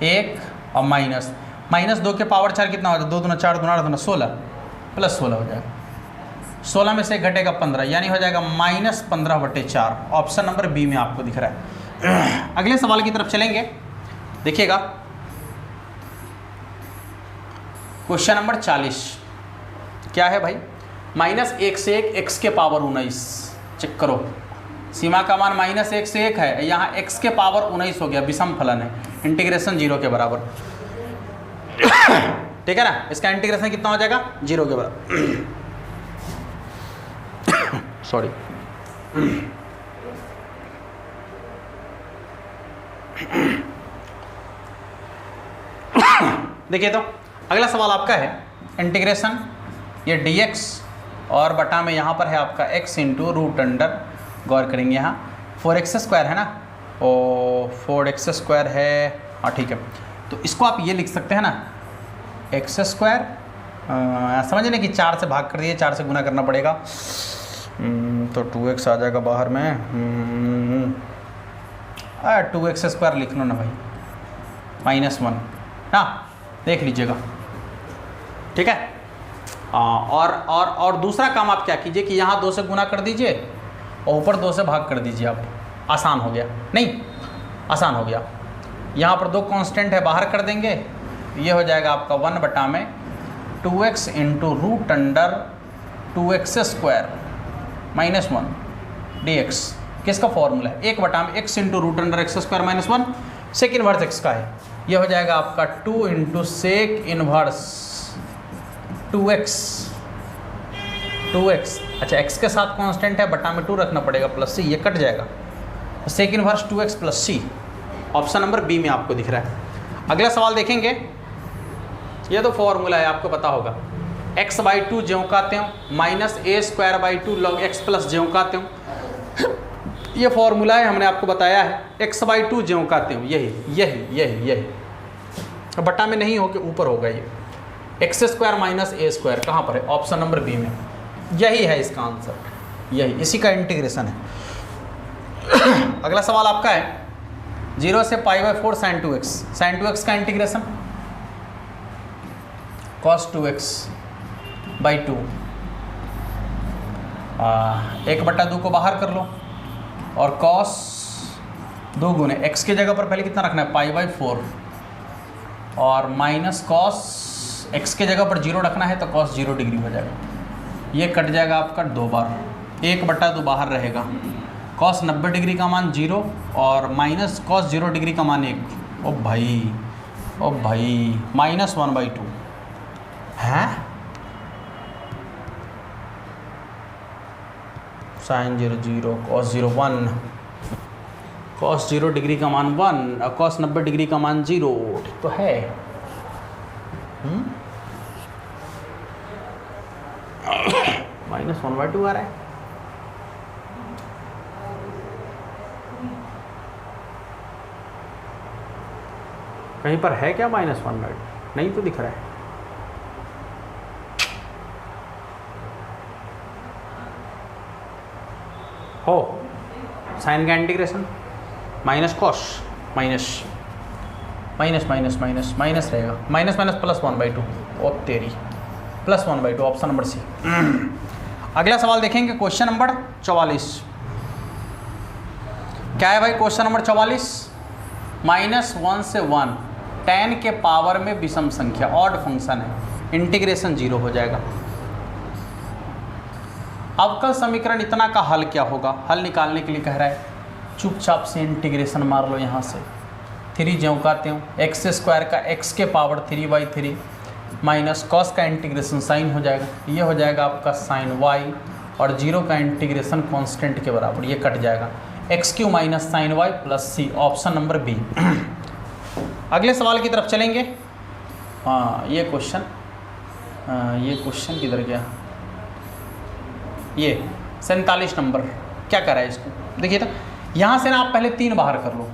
1 और -2 के पावर 4 कितना हो जाएगा, 2 दूना 4 दूना 8 दूना 16 प्लस 16 हो जाएगा, 16 में से घटेगा 15, यानी हो जाएगा -15/4। ऑप्शन नंबर बी में आपको दिख रहा है। अगले सवाल की तरफ चलेंगे। देखिएगा क्वेश्चन नंबर 40 क्या है भाई, -1 से 1 x के पावर 19, चेक करो, सीमा का मान -1 से 1 है, यहाँ x के पावर 19 हो गया, विषम फलन है, इंटीग्रेशन 0 के बराबर, ठीक है ना। इसका इंटीग्रेशन कितना हो जाएगा, 0 के बराबर, सॉरी। देखिए तो अगला सवाल आपका है इंटीग्रेशन, ये dx और बटा में यहाँ पर है आपका x इंटू रूट अंडर, गौर करेंगे यहाँ 4x² है ना, और 4x² है, हाँ ठीक है, तो इसको आप ये लिख सकते हैं ना x², समझने कि 4 से भाग कर दिए, 4 से गुना करना पड़ेगा, तो 2x आ जाएगा बाहर में, 2x² लिख लो ना भाई, -1 ना, देख लीजिएगा, ठीक है। और दूसरा काम आप क्या कीजिए कि यहाँ 2 से गुना कर दीजिए और ऊपर 2 से भाग कर दीजिए, आप आसान हो गया, नहीं आसान हो गया। यहाँ पर 2 कांस्टेंट है, बाहर कर देंगे, तो ये हो जाएगा आपका 1 में 2x into root under 2x² -1 dx। किसका फॉर्मूला है? 1 में x into root under x² -1 sec inverse x का है। ये हो जाएगा आपका 2 इंटू सेक इनवर्स 2x। अच्छा x के साथ कांस्टेंट है, बटा में 2 रखना पड़ेगा प्लस c, ये कट जाएगा। Sec inverse 2x plus c option number B में आपको दिख रहा है। अगला सवाल देखेंगे, ये तो फॉर्मूला है आपको पता होगा, x/2 ज्यों का त्यों -a² log x प्लस ज्यों का त्यों। ये फॉर्मूला है, हमने आपको बताया है, x/2 ज्यों का त्यों, यही बटा में नहीं हो के ऊपर होगा ये x² -a²। कहाँ पर है? ऑप्शन नंबर बी में। यही है इसका आंसर, यही इसी का इंटीग्रेशन है। अगला सवाल आपका है 0 से π/4 sin 2x। sin 2x का इंटीग्रेशन cos 2x/2 1/2 को बाहर कर लो और cos 2 गुने x की जगह पर पहले कितना रखना है? π/4 और माइनस cos x के जगह पर 0 रखना है तो cos 0 डिग्री हो जाएगा। ये कट जाएगा आपका 2 बार, 1/2 बाहर रहेगा, cos 90 डिग्री का मान 0 और माइनस cos 0 डिग्री का मान 1। ओ भाई -1/2 है। sin 0 0 cos 0 1, cos 0 डिग्री का मान 1 और cos 90 डिग्री का मान 0। ठीक तो है। -1/2 आ रहा है। कहीं पर है क्या -1/2? नहीं तो दिख रहा है। हो साइन का इंटीग्रेशन माइनस कॉस माइनस रहेगा, माइनस प्लस 1/2। ओ तेरी +1/2 ऑप्शन नंबर सी। अगला सवाल देखेंगे क्वेश्चन नंबर 44। क्या है भाई क्वेश्चन नंबर 44? -1 से 1 tan के पावर में विषम संख्या ऑड फंक्शन है, इंटीग्रेशन 0 हो जाएगा। अवकल समीकरण इतना का हल क्या होगा? हल निकालने के लिए कह रहा है चुपचाप से इंटीग्रेशन मार लो यहाँ से, 3 ज्यों का त्यों, x² का x के पावर 3/3 माइनस कॉस का इंटीग्रेशन साइन हो जाएगा, ये हो जाएगा आपका साइन y और 0 का इंटीग्रेशन कांस्टेंट के बराबर, ये कट जाएगा x³ minus sine y plus c option number B. अगले सवाल की तरफ चलेंगे। हाँ ये क्वेश्चन किधर गया? ये 47 नंबर क्या कर रहा है इसको देखिए। तो यहाँ से ना आप पहले 3 बाहर कर लो,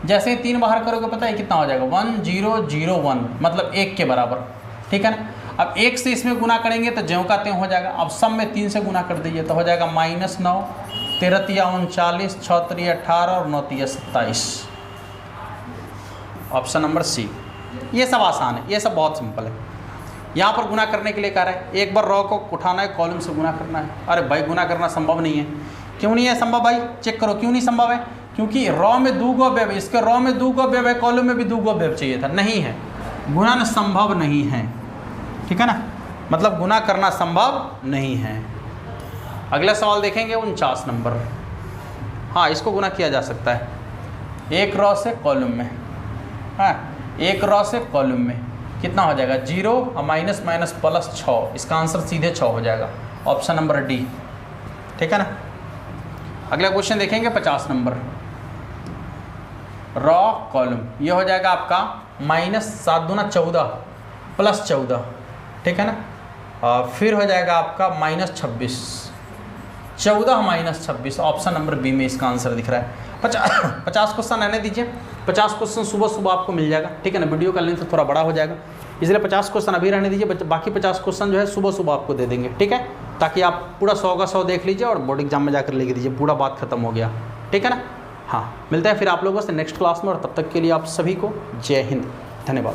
जैसे ही 3 बाहर करोगे पता है कितना हो जाएगा? 1 0 0 1 मतलब 1 के बराबर, ठीक है ना। अब 1 से इसमें गुना करेंगे तो ज्यों का त्यों हो जाएगा। अब सब में 3 से गुना कर दीजिए तो हो जाएगा -9 13 तिया 39 6 3 18 और 9 तिया 27 ऑप्शन नंबर सी। ये सब आसान है, ये सब बहुत सिंपल है। यहाँ पर गुना करने के लिए कह रहा है एक बार रॉ को उठाना है, कॉलम से गुना करना है। अरे भाई गुना करना संभव नहीं है। क्यों नहीं है संभव भाई? चेक करो क्यों नहीं संभव है। क्योंकि रॉ में 2 गो अवयव, इसके रॉ में 2 गो अवयव है, कॉलम में भी 2 गो अवयव चाहिए था, नहीं है, गुना संभव नहीं है, ठीक है ना, मतलब गुना करना संभव नहीं है। अगला सवाल देखेंगे 49 नंबर। हाँ इसको गुना किया जा सकता है, एक रॉ से कॉलम में, हाँ एक रॉ से कॉलम में कितना हो जाएगा? 0 और माइनस प्लस 6, इसका आंसर सीधे 6 हो जाएगा ऑप्शन नंबर डी, ठीक है ना। अगला क्वेश्चन देखेंगे 50 नंबर। रॉ कॉलम ये हो जाएगा आपका -7 दूना 14 प्लस 14, ठीक है ना। फिर हो जाएगा आपका -26, 14 माइनस 26 ऑप्शन नंबर बी में इसका आंसर दिख रहा है। 50 क्वेश्चन रहने दीजिए, 50 क्वेश्चन सुबह आपको मिल जाएगा, ठीक है ना। वीडियो का लेंथ तो थोड़ा बड़ा हो जाएगा, इसलिए 50 क्वेश्चन अभी रहने दीजिए, बाकी 50 क्वेश्चन जो है सुबह आपको दे देंगे, ठीक है, ताकि आप पूरा 100 का 100 देख लीजिए और बोर्ड एग्जाम में जाकर लिख दीजिए, पूरा बात खत्म हो गया, ठीक है ना। हाँ मिलते हैं फिर आप लोगों से नेक्स्ट क्लास में, और तब तक के लिए आप सभी को जय हिंद, धन्यवाद।